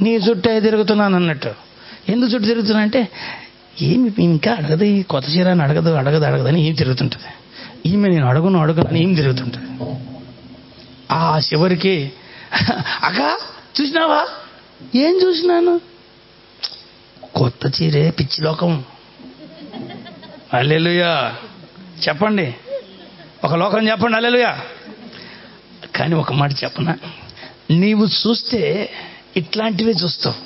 S1: నీ చుట్టే తిరుగుతున్నాను అన్నట్టు. ఎందుకు చుట్టూ తిరుగుతున్నా అంటే, ఏమి ఇంకా అడగదు, ఈ కొత్త చీర అని అడగదని ఏం తిరుగుతుంటుంది. ఈమె నేను అడగను అని ఏం తిరుగుతుంటుంది. ఆ చివరికి, అక్క చూసినావా? ఏం చూసినాను? కొత్త చీరే, పిచ్చి లోకం. హల్లెలూయా చెప్పండి, ఒక లోకం చెప్పండి. హల్లెలూయా. కానీ ఒక మాట చెప్పనా, నీవు చూస్తే ఇట్లాంటివే చూస్తావు,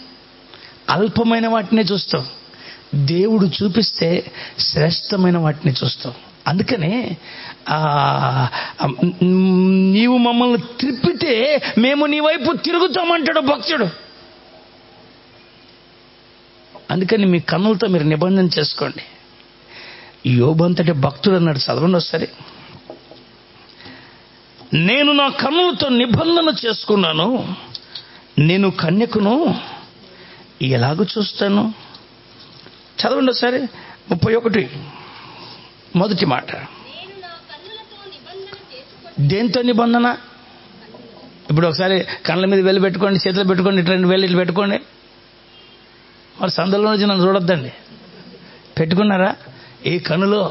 S1: అల్పమైన వాటినే చూస్తావు. దేవుడు చూపిస్తే శ్రేష్టమైన వాటిని చూస్తావు. అందుకనే నీవు మమ్మల్ని త్రిప్పితే మేము నీ వైపు తిరుగుతామంటాడు భక్తుడు. అందుకని మీ కన్నులతో మీరు నిబంధన చేసుకోండి. యోబు అంతటి భక్తుడు అన్నాడు, చదవండి ఒకసారి. నేను నా కన్నులతో నిబంధన చేసుకున్నాను, నేను కన్యకును ఎలాగూ చూస్తాను. చదవండి ఒకసారి 31 మొదటి మాట. దేంతో నిబంధన? ఇప్పుడు ఒకసారి కళ్ళ మీద వెళ్ళి పెట్టుకోండి, చేతిలో పెట్టుకోండి, 2 వేలు ఇట్లా పెట్టుకోండి. మరి సందులో నుంచి నన్ను చూడొద్దండి. పెట్టుకున్నారా? ఏ కన్నులో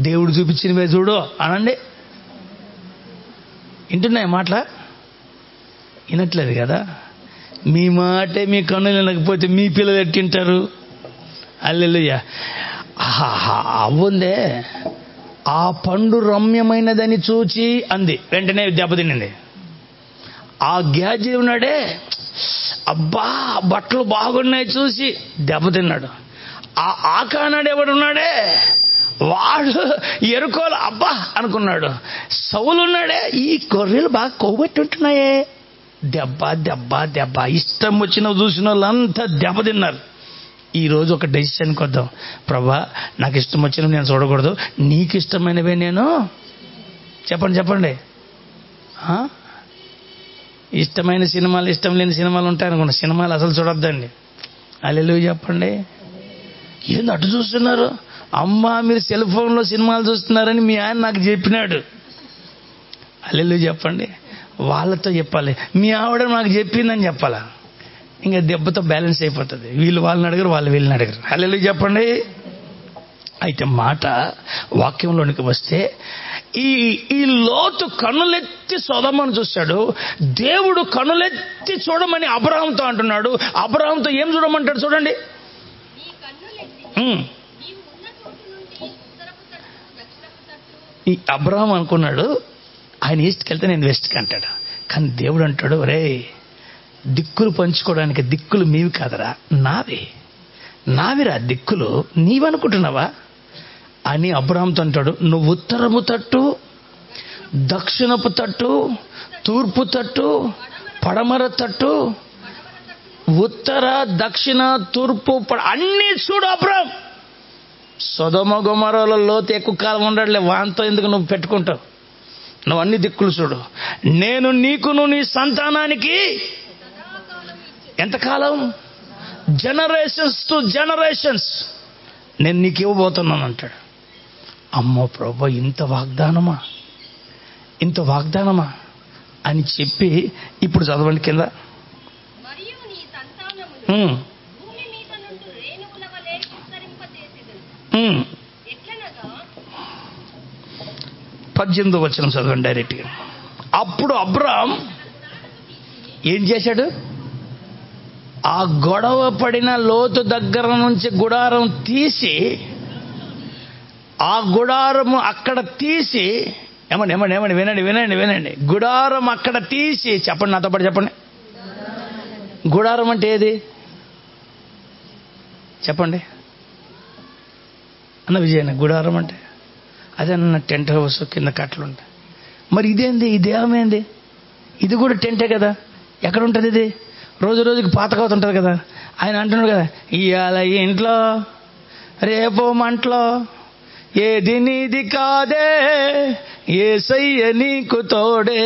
S1: దేవుడు చూపించినవే చూడు అనండి. వింటున్నాయి మాటలా? వినట్లేదు కదా. మీ మాటే మీ కన్నులు వినకపోతే మీ పిల్లలు ఎట్టింటారు? హల్లెలూయా. అవ్వుందే ఆ పండు రమ్యమైనదని చూచి అంది, వెంటనే దెబ్బతినింది. ఆ గ్యాజీ ఉన్నాడే, అబ్బా బట్టలు బాగున్నాయి చూసి దెబ్బతిన్నాడు. ఆ ఆకానాడు ఎవడున్నాడే, వాడు ఎరుకోలు అబ్బా అనుకున్నాడు. సౌలున్నాడే, ఈ గొర్రెలు బాగా కొవ్వెట్టి ఉంటున్నాయే, దెబ్బ దెబ్బ దెబ్బ. ఇష్టం వచ్చిన చూసిన వాళ్ళంతా దెబ్బతిన్నారు. ఈరోజు ఒక డెసిషన్కి వద్దాం. ప్రభా, నాకు ఇష్టం వచ్చినవి నేను చూడకూడదు, నీకు ఇష్టమైనవే నేను. చెప్పండి. ఇష్టమైన సినిమాలు, ఇష్టం లేని సినిమాలు ఉంటాయనుకున్నా. సినిమాలు అసలు చూడొద్దండి. హల్లెలూయా చెప్పండి. ఏంది అటు చూస్తున్నారు? అమ్మా, మీరు సెల్ ఫోన్లో సినిమాలు చూస్తున్నారని మీ ఆయన నాకు చెప్పినాడు. హల్లెలూయా చెప్పండి. వాళ్ళతో చెప్పాలి, మీ ఆవిడ నాకు చెప్పిందని చెప్పాలా. ఇంకా దెబ్బతో బ్యాలెన్స్ అయిపోతుంది. వీళ్ళు వాళ్ళని అడగరు, వాళ్ళు వీళ్ళని అడగరు. హల్లెలూయా చెప్పండి. అయితే మాట వాక్యంలోనికి వస్తే ఈ లోతు కన్నులెత్తి సొదొమను చూశాడు. దేవుడు కన్నులెత్తి చూడమని అబ్రహాంతో అంటున్నాడు. అబ్రహాంతో ఏం చూడమంటాడు చూడండి. ఈ అబ్రహాం అనుకున్నాడు ఆయన ఈస్ట్కి వెళ్తే నేను వెస్ట్కి అంటాడు. కానీ దేవుడు అంటాడు, రే దిక్కులు పంచుకోవడానికి దిక్కులు మీవి కాదరా, నావిరా దిక్కులు, నీవనుకుంటున్నావా అని అబ్రహాంతో అంటాడు. నువ్వు ఉత్తరపు తట్టు, దక్షిణపు తట్టు, తూర్పు తట్టు, పడమర తట్టు, ఉత్తర దక్షిణ తూర్పు అన్నీ చూడు అబ్రహాం. సొదొమ గొమొర్రాలో లోతు ఎక్కువ కాలం ఉండట్లే, వాంతో ఎందుకు నువ్వు పెట్టుకుంటావు? నువ్వు అన్ని దిక్కులు చూడు. నేను నీకును నీ సంతానానికి ఎంతకాలం? జనరేషన్స్ టు జనరేషన్స్ నేను నీకు ఇవ్వబోతున్నాను అంటాడు. అమ్మో ప్రభు, ఇంత వాగ్దానమా అని చెప్పి ఇప్పుడు చదవండి కింద. 18వ వచనం చదవండి డైరెక్ట్గా. అప్పుడు అబ్రాం ఏం చేశాడు? ఆ గొడవ పడిన లోతు దగ్గర నుంచి గుడారం తీసి, ఆ గుడారము అక్కడ తీసి, ఏమండి వినండి. గుడారం అక్కడ తీసి, చెప్పండి నాతో పాటు చెప్పండి. గుడారం అంటే ఏది చెప్పండి అన్న విజయన్న. గుడారం అంటే అదే అన్న టెంట్ హౌస్ కింద కట్టలు ఉంటాయి. మరి ఇదేంది? ఈ దేహం ఏంది? ఇది కూడా టెంటే కదా. ఎక్కడ ఉంటుంది ఇది? రోజుకి పాతకవుతూ ఉంటుంది కదా. ఆయన అంటున్నాడు కదా, ఇవాళ ఇంట్లో రేపో మంట్లో, ఏది నీది కాదే యేసయ్య నీకు తోడే.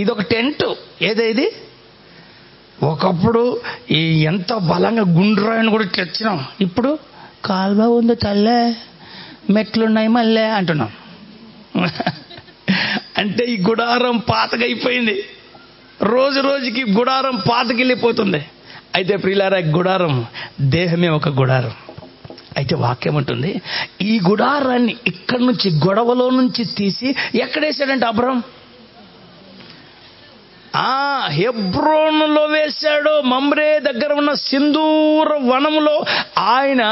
S1: ఇదొక టెంట్. ఏదే ఇది? ఒకప్పుడు ఈ ఎంత బలంగా గుండ్రాయని కూడా తెచ్చినాం. ఇప్పుడు కాలువ ఉంది తల్లే, మెట్లున్నాయి మళ్ళీ అంటున్నాం. అంటే ఈ గుడారం పాతగైపోయింది. రోజుకి గుడారం పాతకెళ్ళిపోతుంది. అయితే ప్రియులారా, గుడారం దేహమే ఒక గుడారం. అయితే వాక్యం ఉంటుంది, ఈ గుడారాన్ని ఇక్కడి నుంచి గొడవలో నుంచి తీసి ఎక్కడేసాడంటే అబ్రహాం హెబ్రోనులో వేశాడు. మమ్రే దగ్గర ఉన్న సింధూర వనములో ఆయన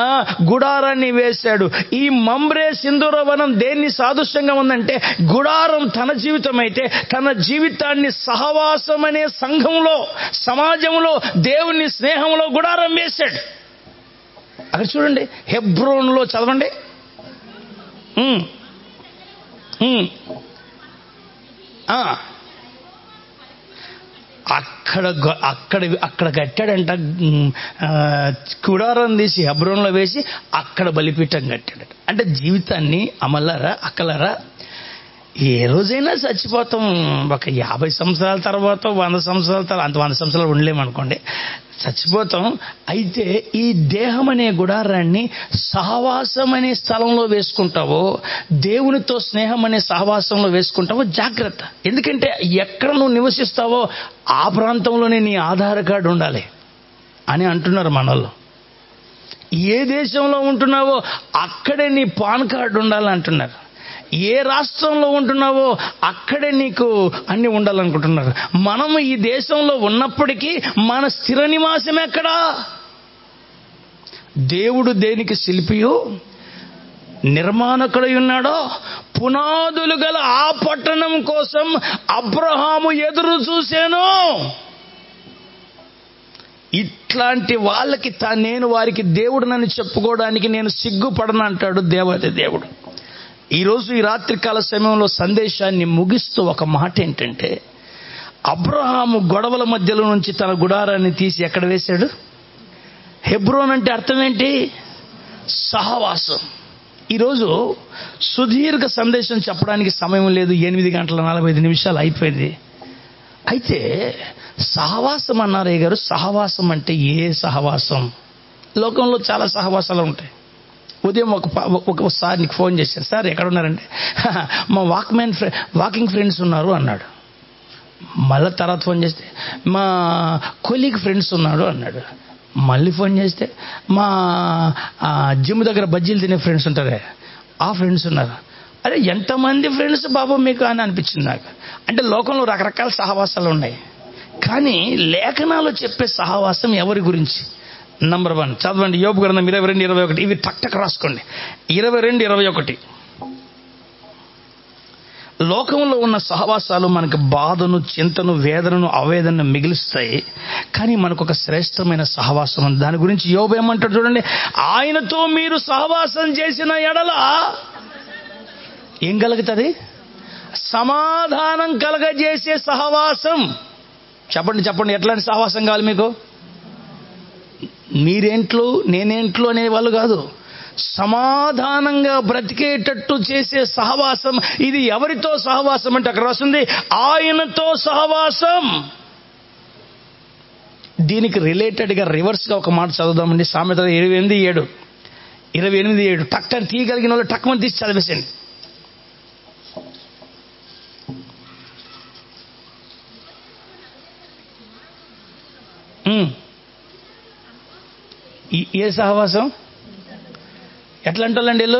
S1: గుడారాన్ని వేశాడు. ఈ మమ్రే సింధూర వనం దేన్ని సాదృశ్యంగా ఉందంటే, గుడారం తన జీవితం అయితే తన జీవితాన్ని సహవాసం అనే సంఘంలో, సమాజంలో, దేవుని స్నేహంలో గుడారం వేశాడు. అక్కడ చూడండి, హెబ్రోనులో చదవండి. అక్కడ కట్టాడంట. గుడారం తీసి హెబ్రోన్లో వేసి అక్కడ బలిపీఠం కట్టాడట. అంటే జీవితాన్ని అమలారా అక్కలారా, ఏ రోజైనా చచ్చిపోతాం. ఒక 50 సంవత్సరాల తర్వాత 100 సంవత్సరాల తర్వాత, అంత 100 సంవత్సరాలు ఉండలేమనుకోండి, చచ్చిపోతాం. అయితే ఈ దేహం అనే గుడారాన్ని సహవాసం అనే స్థలంలో వేసుకుంటావో, దేవునితో స్నేహం అనే సహవాసంలో వేసుకుంటావో జాగ్రత్త. ఎందుకంటే ఎక్కడ నువ్వు నివసిస్తావో ఆ ప్రాంతంలోనే నీ ఆధార్ కార్డు ఉండాలి అని అంటున్నారు మనోళ్ళు. ఏ దేశంలో ఉంటున్నావో అక్కడే నీ పాన్ కార్డు ఉండాలంటున్నారు. ఏ రాష్ట్రంలో ఉంటున్నావో అక్కడే నీకు అన్ని ఉండాలనుకుంటున్నారు. మనం ఈ దేశంలో ఉన్నప్పటికీ మన స్థిర నివాసం ఎక్కడా? దేవుడు దేనికి శిల్పియో నిర్మాణకుడై ఉన్నాడో, పునాదులు గల ఆ పట్టణం కోసం అబ్రహాము ఎదురు చూశాను. ఇట్లాంటి వాళ్ళకి నేను వారికి దేవుడునని చెప్పుకోవడానికి నేను సిగ్గుపడను అంటాడు దేవాది దేవుడు. ఈరోజు ఈ రాత్రికాల సమయంలో సందేశాన్ని ముగిస్తూ ఒక మాట ఏంటంటే, అబ్రహాము గొడవల మధ్యలో నుంచి తన గుడారాన్ని తీసి ఎక్కడ వేశాడు? హెబ్రోన్ అంటే అర్థం ఏంటి? సహవాసం. ఈరోజు సుదీర్ఘ సందేశం చెప్పడానికి సమయం లేదు. 8:45 అయిపోయింది. అయితే సహవాసం అన్నారు గారు. సహవాసం అంటే ఏ సహవాసం? లోకంలో చాలా సహవాసాలు ఉంటాయి. ఉదయం ఒకసారి నీకు ఫోన్ చేశాను, సార్ ఎక్కడ ఉన్నారంటే, మా వాకింగ్ ఫ్రెండ్స్ ఉన్నారు అన్నాడు. మళ్ళీ తర్వాత ఫోన్ చేస్తే మా కొలీగ్ ఫ్రెండ్స్ ఉన్నాడు అన్నాడు. మళ్ళీ ఫోన్ చేస్తే మా జిమ్ దగ్గర బజ్జీలు తినే ఫ్రెండ్స్ ఉంటారే ఆ ఫ్రెండ్స్ ఉన్నారు. అరే ఎంతమంది ఫ్రెండ్స్ బాబు మీకు అని అనిపించింది నాకు. అంటే లోకంలో రకరకాల సహవాసాలు ఉన్నాయి, కానీ లేఖనాలు చెప్పే సహవాసం ఎవరి గురించి? నంబర్ 1 చదవండి, యోబు గ్రంథం 22:21. ఇవి టక్ రాసుకోండి. 22:21. లోకంలో ఉన్న సహవాసాలు మనకు బాధను, చింతను, వేదనను, ఆవేదనను మిగిలిస్తాయి. కానీ మనకు ఒక శ్రేష్టమైన సహవాసం ఉంది. దాని గురించి యోబు ఏమంటాడు చూడండి. ఆయనతో మీరు సహవాసం చేసిన ఎడల ఏం కలుగుతుంది? సమాధానం కలగజేసే సహవాసం. చెప్పండి ఎట్లాంటి సహవాసం కావాలి మీకు? మీరేంట్లో నేనేంట్లో అనేవాళ్ళు కాదు, సమాధానంగా బ్రతికేటట్టు చేసే సహవాసం. ఇది ఎవరితో సహవాసం అంటే అక్కడ రాస్తుంది ఆయనతో సహవాసం. దీనికి రిలేటెడ్గా రివర్స్గా ఒక మాట చదువుదామండి. సామెతలు 28:7 టక్కని తీయగలిగిన వాళ్ళు టక్కమని తీసి చదివేసండి. ఏ సహవాసం? ఎట్లాంటి వాళ్ళండి వీళ్ళు?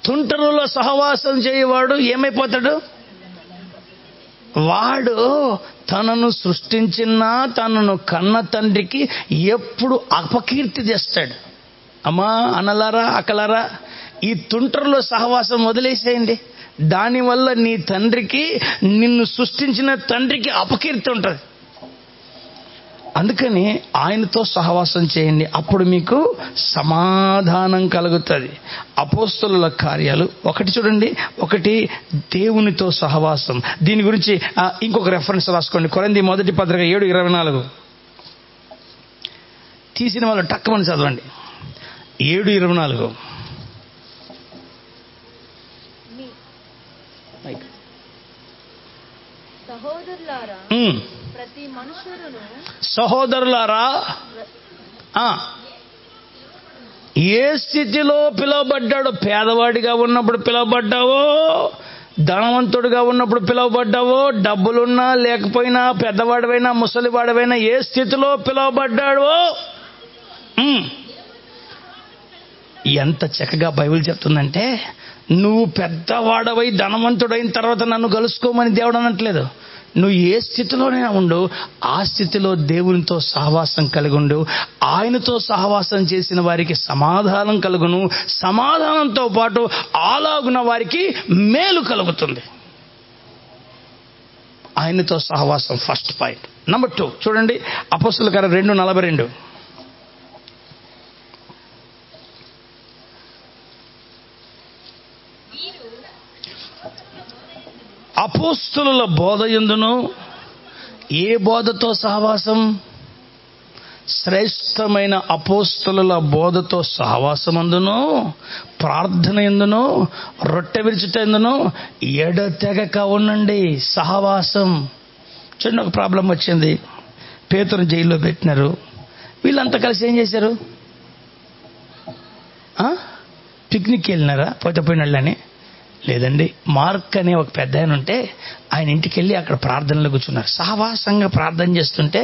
S1: తుంటరులో సహవాసం చేయవాడు ఏమైపోతాడు? వాడు తనను సృష్టించిన తనను కన్న తండ్రికి ఎప్పుడు అపకీర్తి చేస్తాడు. అమ్మా అన్నలారా అక్కలారా, ఈ తుంటరులో సహవాసం వదిలేసేయండి. దానివల్ల నీ తండ్రికి, నిన్ను సృష్టించిన తండ్రికి అపకీర్తి ఉంటుంది. అందుకని ఆయనతో సహవాసం చేయండి, అప్పుడు మీకు సమాధానం కలుగుతుంది. అపోస్తలుల కార్యాలు 1 చూడండి, 1 దేవునితో సహవాసం. దీని గురించి ఇంకొక రెఫరెన్స్ రాసుకోండి. కొరింథీ 1 పత్రిక 7:24 తీసిన వాళ్ళు టక్కమని చదవండి. 7:24 సహోదరులారా, ఏ స్థితిలో పిలువబడ్డాడో, పేదవాడిగా ఉన్నప్పుడు పిలువబడ్డావో, ధనవంతుడిగా ఉన్నప్పుడు పిలువబడ్డావో, డబ్బులున్నా లేకపోయినా, పెద్దవాడివైనా ముసలివాడివైనా, ఏ స్థితిలో పిలువబడ్డావో, ఎంత చక్కగా బైబిల్ చెప్తుందంటే, నువ్వు పెద్దవాడవై ధనవంతుడైన తర్వాత నన్ను కలుసుకోమని దేవుడు అనట్లేదు. నువ్వు ఏ స్థితిలోనైనా ఉండు, ఆ స్థితిలో దేవునితో సహవాసం కలిగి ఉండు. ఆయనతో సహవాసం చేసిన వారికి సమాధానం కలుగును, సమాధానంతో పాటు అలాగున్న వారికి మేలు కలుగుతుంది. ఆయనతో సహవాసం ఫస్ట్ పాయింట్. నంబర్ 2 చూడండి, అపోస్తలుల కార్యాలు 2:42. అపోస్తలుల బోధ యందును. ఏ బోధతో సహవాసం? శ్రేష్టమైన అపోస్తలుల బోధతో సహవాసమందును, ప్రార్థన యందును, రొట్టె విరుచుట యందును ఎడతెగక ఉండండి. సహవాసం. చిన్న ఒక ప్రాబ్లం వచ్చింది. పేతురుని జైల్లో పెట్టినారు. వీళ్ళంతా కలిసి ఏం చేశారు? పిక్నిక్ వెళ్ళినారా? పోయినళ్ళని? లేదండి. మార్క్ అనే ఒక పెద్ద ఆయన ఉంటే ఆయన ఇంటికి వెళ్ళి అక్కడ ప్రార్థనలో కూర్చున్నారు. సహవాసంగా ప్రార్థన చేస్తుంటే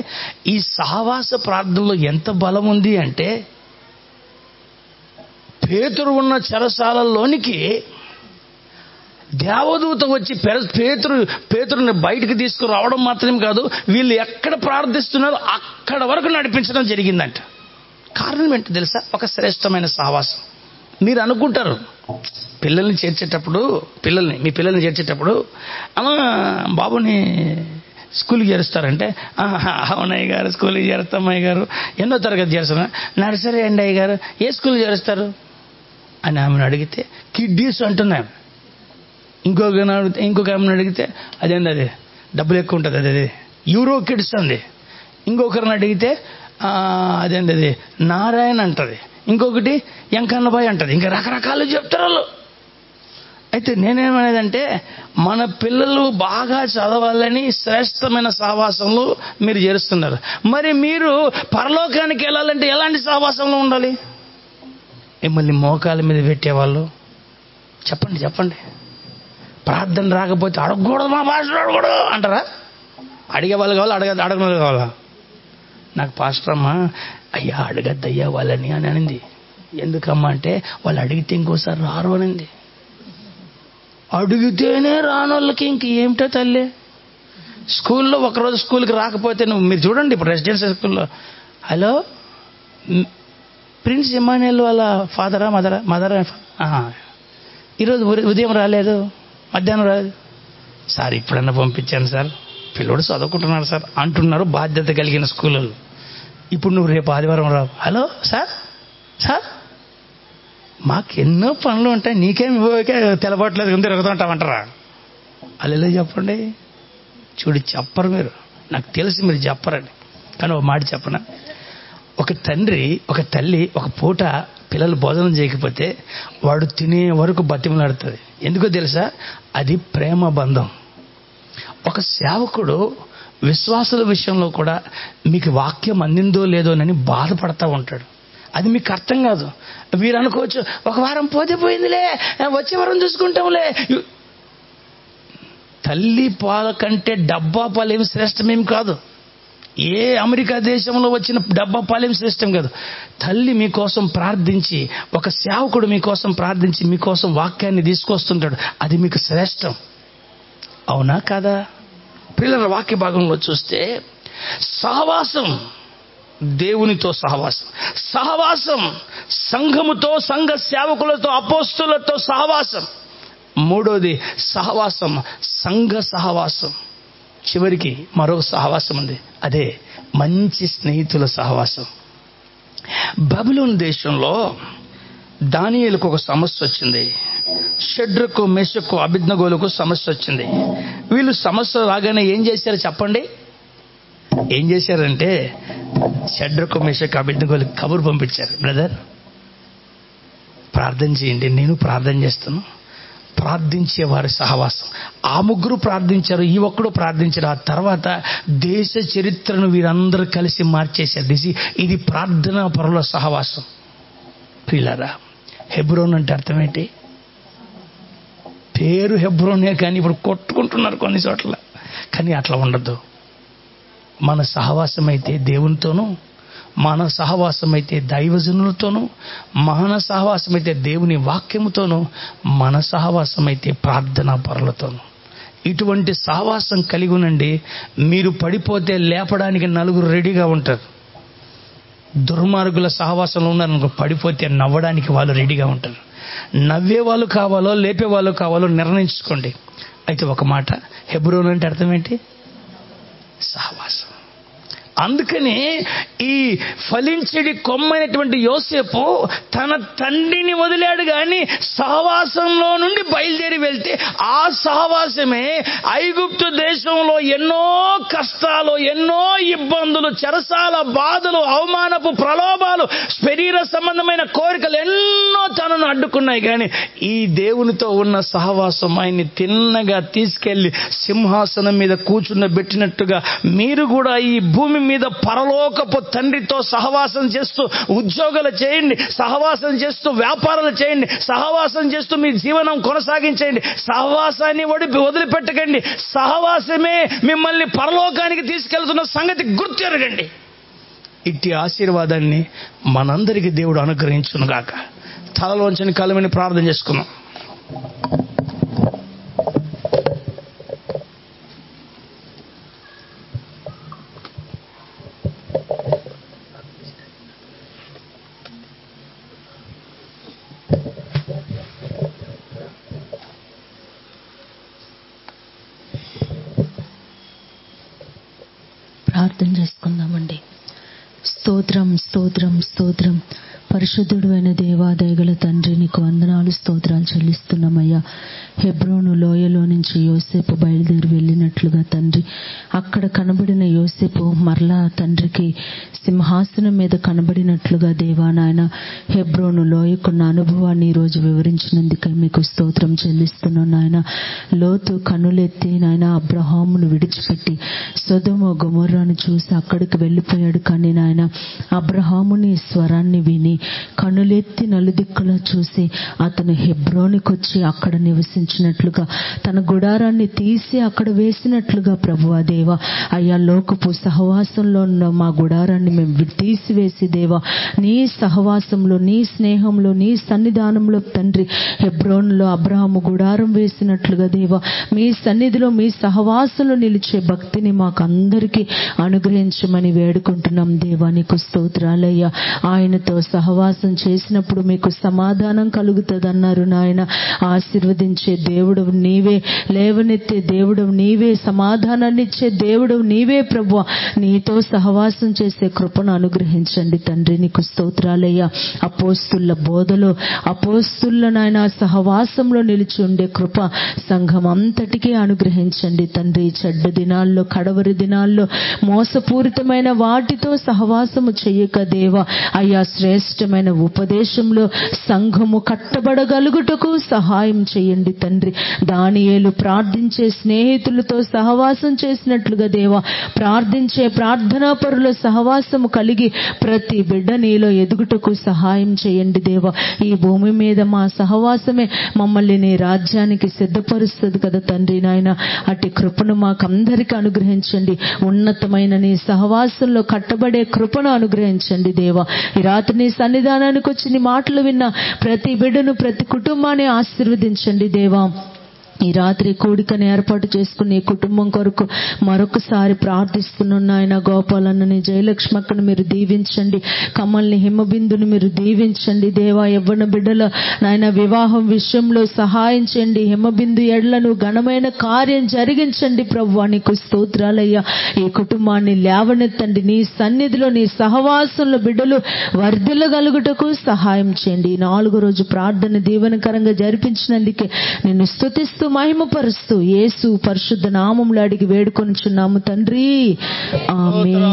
S1: ఈ సహవాస ప్రార్థనలో ఎంత బలం ఉంది అంటే, పేతురు ఉన్న చెరసాలలోనికి దేవదూత వచ్చి పేతురుని బయటికి తీసుకురావడం మాత్రమే కాదు, వీళ్ళు ఎక్కడ ప్రార్థిస్తున్నారో అక్కడ వరకు నడిపించడం జరిగిందంట. కారణం ఏంటో తెలుసా? ఒక శ్రేష్టమైన సహవాసం. మీరు అనుకుంటారు మీ పిల్లల్ని చేర్చేటప్పుడు అమ్మ బాబుని స్కూల్కి చేరుస్తారంటే, అవునయ్య గారు స్కూల్కి చేరుస్తాం అయ్య గారు. ఎన్నో తరగతి చేరుస్తారా? నర్సరీ అండి అయ్య గారు. ఏ స్కూల్కి చేరుస్తారు అని ఆమెను అడిగితే కిడ్డీస్ అంటున్నాం. ఇంకొక ఆమెను అడిగితే అదేంది, అది డబ్బులు ఎక్కువ ఉంటుంది, అది యూరో కిడ్స్ అంది. ఇంకొకరిని అడిగితే అదేంది, అది నారాయణ అంటది. ఇంకొకటి ఎంకన్నబాయ్ అంటది. ఇంకా రకరకాలు చెప్తారు వాళ్ళు. అయితే నేనేమనేదంటే, మన పిల్లలు బాగా చదవాలని శ్రేష్టమైన సహవాసంలో మీరు చేరుస్తున్నారు. మరి మీరు పరలోకానికి వెళ్ళాలంటే ఎలాంటి సహవాసంలో ఉండాలి? మిమ్మల్ని మోకాల మీద పెట్టేవాళ్ళు చెప్పండి. ప్రార్థన రాకపోతే అడగకూడదు, మా పాస్టర్ అడగకూడదు అంటారా? అడిగేవాళ్ళు కావాలా? అడగని వాళ్ళు కావాలా? నాకు పాస్టర్ అమ్మ అయ్యా అడగద్దయ్యా వాళ్ళని అని అనింది. ఎందుకమ్మా అంటే, వాళ్ళు అడిగితే ఇంకోసారి రారు అనింది. అడిగితేనే రానోళ్ళకి ఇంకేమిటో తల్లి. స్కూల్లో ఒకరోజు స్కూల్కి రాకపోతే మీరు చూడండి, ఇప్పుడు రెసిడెన్షియల్ స్కూల్లో, హలో ప్రిన్స్ ఇమానుయేల్ వాళ్ళ మదరా ఈరోజు ఉదయం రాలేదు, మధ్యాహ్నం రాలేదు సార్, ఇప్పుడన్నా పంపించాను సార్, పిల్లోడు చదువుకుంటున్నాడు సార్ అంటున్నారు బాధ్యత కలిగిన స్కూళ్ళు. ఇప్పుడు నువ్వు రేపు ఆదివారం రావు, హలో సార్ మాకు ఎన్నో పనులు ఉంటాయి, నీకేం తెలబట్లేదు ఉంది తిరుగుతుంటామంటారా? అల్లెలా చెప్పండి. చూడు చెప్పరు మీరు, నాకు తెలిసి మీరు చెప్పరండి. కానీ ఒక మాట చెప్పనా, ఒక తల్లి ఒక పూట పిల్లలు భోజనం చేయకపోతే వాడు తినే వరకు బతిమలాడుతుంది. ఎందుకో తెలుసా? అది ప్రేమ బంధం. ఒక సేవకుడు విశ్వాసుల విషయంలో కూడా మీకు వాక్యం అందిందో లేదోనని బాధపడతా ఉంటాడు. అది మీకు అర్థం కాదు. మీరు అనుకోవచ్చు, ఒక వారం పోతే పోయిందిలే, వచ్చే వారం చూసుకుంటాంలే. తల్లి పాల కంటే డబ్బా పాలేమి శ్రేష్టమేం కాదు. ఏ అమెరికా దేశంలో వచ్చిన డబ్బా పాలేం శ్రేష్టం కాదు. తల్లి మీకోసం ప్రార్థించి, ఒక సేవకుడు మీకోసం ప్రార్థించి మీకోసం వాక్యాన్ని తీసుకొస్తుంటాడు. అది మీకు శ్రేష్టం. అవునా కాదా? పిల్లల వాక్య భాగంలో చూస్తే సహవాసం, దేవునితో సహవాసం, సంఘముతో, సంఘ సేవకులతో, అపోస్తులతో సహవాసం. మూడోది సహవాసం, సంఘ సహవాసం. చివరికి మరో సహవాసం ఉంది, అదే మంచి స్నేహితుల సహవాసం. బబులోను దేశంలో దానియేలుకు ఒక సమస్య వచ్చింది. షడ్రకు, మెషకు, అబేద్నెగోలకు సమస్య వచ్చింది. వీళ్ళు సమస్య రాగానే ఏం చేశారు చెప్పండి? ఏం చేశారంటే, షడ్రకు, మెషకు, అబేద్నెగోలకు కబురు పంపించారు, బ్రదర్ ప్రార్థన చేయండి, నేను ప్రార్థన చేస్తాను. ప్రార్థించేవారి సహవాసం. ఆ ముగ్గురు ప్రార్థించారు, ఈ ఒక్కడు ప్రార్థించారు. ఆ తర్వాత దేశ చరిత్రను వీరందరూ కలిసి మార్చేశారు. ఇది ప్రార్థనా పరుల సహవాసం. ప్రియులారా, హెబ్రోన్ అంటే అర్థం ఏంటి? పేరు హెబ్రోనే, కానీ ఇప్పుడు కొట్టుకుంటున్నారు కొన్ని చోట్ల. కానీ అట్లా ఉండదు. మన సహవాసం అయితే దేవునితోనూ, మన సహవాసం అయితే దైవజనులతోనూ, మన సహవాసం అయితే దేవుని వాక్యముతోనూ, మన సహవాసం అయితే ప్రార్థనా పరులతోనూ. ఇటువంటి సహవాసం కలిగి ఉండండి. మీరు పడిపోతే లేపడానికి నలుగురు రెడీగా ఉంటారు. దుర్మార్గుల సహవాసంలో ఉన్నారనుకో, పడిపోతే నవ్వడానికి వాళ్ళు రెడీగా ఉంటారు. నవ్వే వాళ్ళు కావాలో లేపే వాళ్ళు కావాలో నిర్ణయించుకోండి. అయితే ఒక మాట, హెబ్రోన్ అంటే అర్థం ఏంటి? సహవాసం. అందుకని ఈ ఫలించడి కొమ్మైనటువంటి యోసేపు తన తండ్రిని వదిలాడు, కానీ సహవాసంలో నుండి బయలుదేరి వెళ్తే ఆ సహవాసమే ఐగుప్తు దేశంలో ఎన్నో కష్టాలు, ఎన్నో ఇబ్బందులు, చెరసాల బాధలు, అవమానపు ప్రలోభాలు, శరీర సంబంధమైన కోరికలు ఎన్నో తనను అడ్డుకున్నాయి. కానీ ఈ దేవునితో ఉన్న సహవాసం ఆయన్ని తిన్నగా తీసుకెళ్లి సింహాసనం మీద కూర్చున్నబెట్టినట్టుగా మీరు కూడా ఈ భూమి మీద పరలోకపు తండ్రితో సహవాసం చేస్తూ ఉద్యోగాలు చేయండి, సహవాసం చేస్తూ వ్యాపారాలు చేయండి, సహవాసం చేస్తూ మీ జీవనం కొనసాగించండి. సహవాసాన్ని వదిలిపెట్టకండి. సహవాసమే మిమ్మల్ని పరలోకానికి తీసుకెళ్తున్న సంగతి గుర్తెరగండి. ఇట్టి ఆశీర్వాదాన్ని మనందరికీ దేవుడు అనుగ్రహించునుగాక. తలలోంచని కలమని ప్రార్థన చేసుకున్నాం.
S2: ప్రార్థన చేసుకుందామండి. స్తోత్రం, స్తోత్రం, స్తోత్రం. పరిశుద్ధుడు అయిన దేవా, దయగల తండ్రి, నీకు వందనాలు, స్తోత్రాలు చెల్లిస్తున్నామయ్యా. హెబ్రోను లోయలో నుంచి యోసేపు బయలుదేరి వెళ్ళినట్లుగా తండ్రి, అక్కడ కనబడిన యోసేపు మరలా తండ్రికి సింహాసనం మీద కనబడినట్లుగా దేవా నాయన హెబ్రోను లోయకున్న అనుభవాన్ని ఈరోజు వివరించినందుకై మీకు స్తోత్రం చెల్లిస్తున్నాను నాయన. లోతు కనులెత్తి నాయన అబ్రహామును విడిచిపెట్టి సొదొమ గొమొర్రాను చూసి అక్కడికి వెళ్ళిపోయాడు. కానీ నాయన అబ్రహాముని స్వరాన్ని విని కనులెత్తి నలుదిక్కులా చూసి అతను హెబ్రోనికి వచ్చి అక్కడ నివసించినట్లుగా, తన గుడారాన్ని తీసి అక్కడ వేసినట్లుగా ప్రభువా దేవా అయ్యా, లోకపు సహవాసంలో ఉన్న మా గుడారాన్ని మేము తీసివేసి దేవా నీ సహవాసంలో, నీ స్నేహంలో, నీ సన్నిధానంలో తండ్రి హెబ్రోన్లో అబ్రహాము గుడారం వేసినట్లుగా దేవా మీ సన్నిధిలో, మీ సహవాసంలో నిలిచే భక్తిని మాకు అందరికీ అనుగ్రహించమని వేడుకుంటున్నాం దేవా. నీకు స్తోత్రాలయ్యా. ఆయనతో సహవాసం చేసినప్పుడు మీకు సమాధానం కలుగుతుంది అన్నారు నాయన. ఆశీర్వదించే దేవుడవు నీవే, లేవనెత్తే దేవుడవు నీవే, సమాధానాన్ని ఇచ్చే దేవుడవు నీవే ప్రభువా. నీతో సహవాసం చేసే కృపను అనుగ్రహించండి తండ్రి. నీకు స్తోత్రాలయ్యా. అపోస్తుల బోధలో, అపోస్తుల నాయన సహవాసంలో నిలిచి ఉండే కృప సంఘం అంతటికీ అనుగ్రహించండి తండ్రి. చెడ్డ దినాల్లో, కడవరి దినాల్లో మోసపూరితమైన వాటితో సహవాసము చెయ్యక దేవా అయ్యా, శ్రేష్టమైన ఉపదేశంలో సంఘము కట్టబడగలుగుటకు సహాయం చేయండి తండ్రి. దానియేలు ప్రార్థించే స్నేహితులతో సహవాసం చేసినట్లుగా దేవా ప్రార్థించే ప్రార్థనా పరుల సహవాసము కలిగి ప్రతి బిడ్డ నీలో ఎదుగుటకు సహాయం చేయండి దేవా. ఈ భూమి మీద మా సహవాసమే మమ్మల్ని నీ రాజ్యానికి సిద్ధపరుస్తుంది కదా తండ్రి నాయన. అట్టి కృపను మాకందరికీ అనుగ్రహించండి. ఉన్నతమైన నీ సహవాసంలో కట్టబడే కృపను అనుగ్రహించండి దేవా. ఈ రాత్రి నీ సన్నిధానానికి వచ్చి నీ మాటలు విన్న ప్రతి బిడ్డను, ప్రతి కుటుంబాన్ని ఆశీర్వదించండి దేవా. ఈ రాత్రి కూడికను ఏర్పాటు చేసుకుని ఈ కుటుంబం కొరకు మరొకసారి ప్రార్థిస్తున్నాను ఆయన. గోపాలన్నని, జయలక్ష్మక్కను మీరు దీవించండి. కమల్ని, హిమబిందుని మీరు దీవించండి దేవా. యవ్వన బిడ్డల నాయన వివాహం విషయంలో సహాయం చేయండి. హిమబిందు ఎడ్లను ఘనమైన కార్యం జరిగించండి ప్రభువా. నీకు స్తోత్రాలయ్యా. ఈ కుటుంబాన్ని లేవనెత్తండి. నీ సన్నిధిలో, నీ సహవాసంలో బిడ్డలు వర్ధిల్లగలుగుటకు సహాయం చేయండి. 4వ రోజు ప్రార్థన దీవెనకరంగా జరిపించినందుకే నిన్ను స్తుతిస్తూ మహిమపరుస్తూ యేసు పరిశుద్ధ నామములో అడిగి వేడుకొనుచున్నాము తండ్రి. ఆమేన్.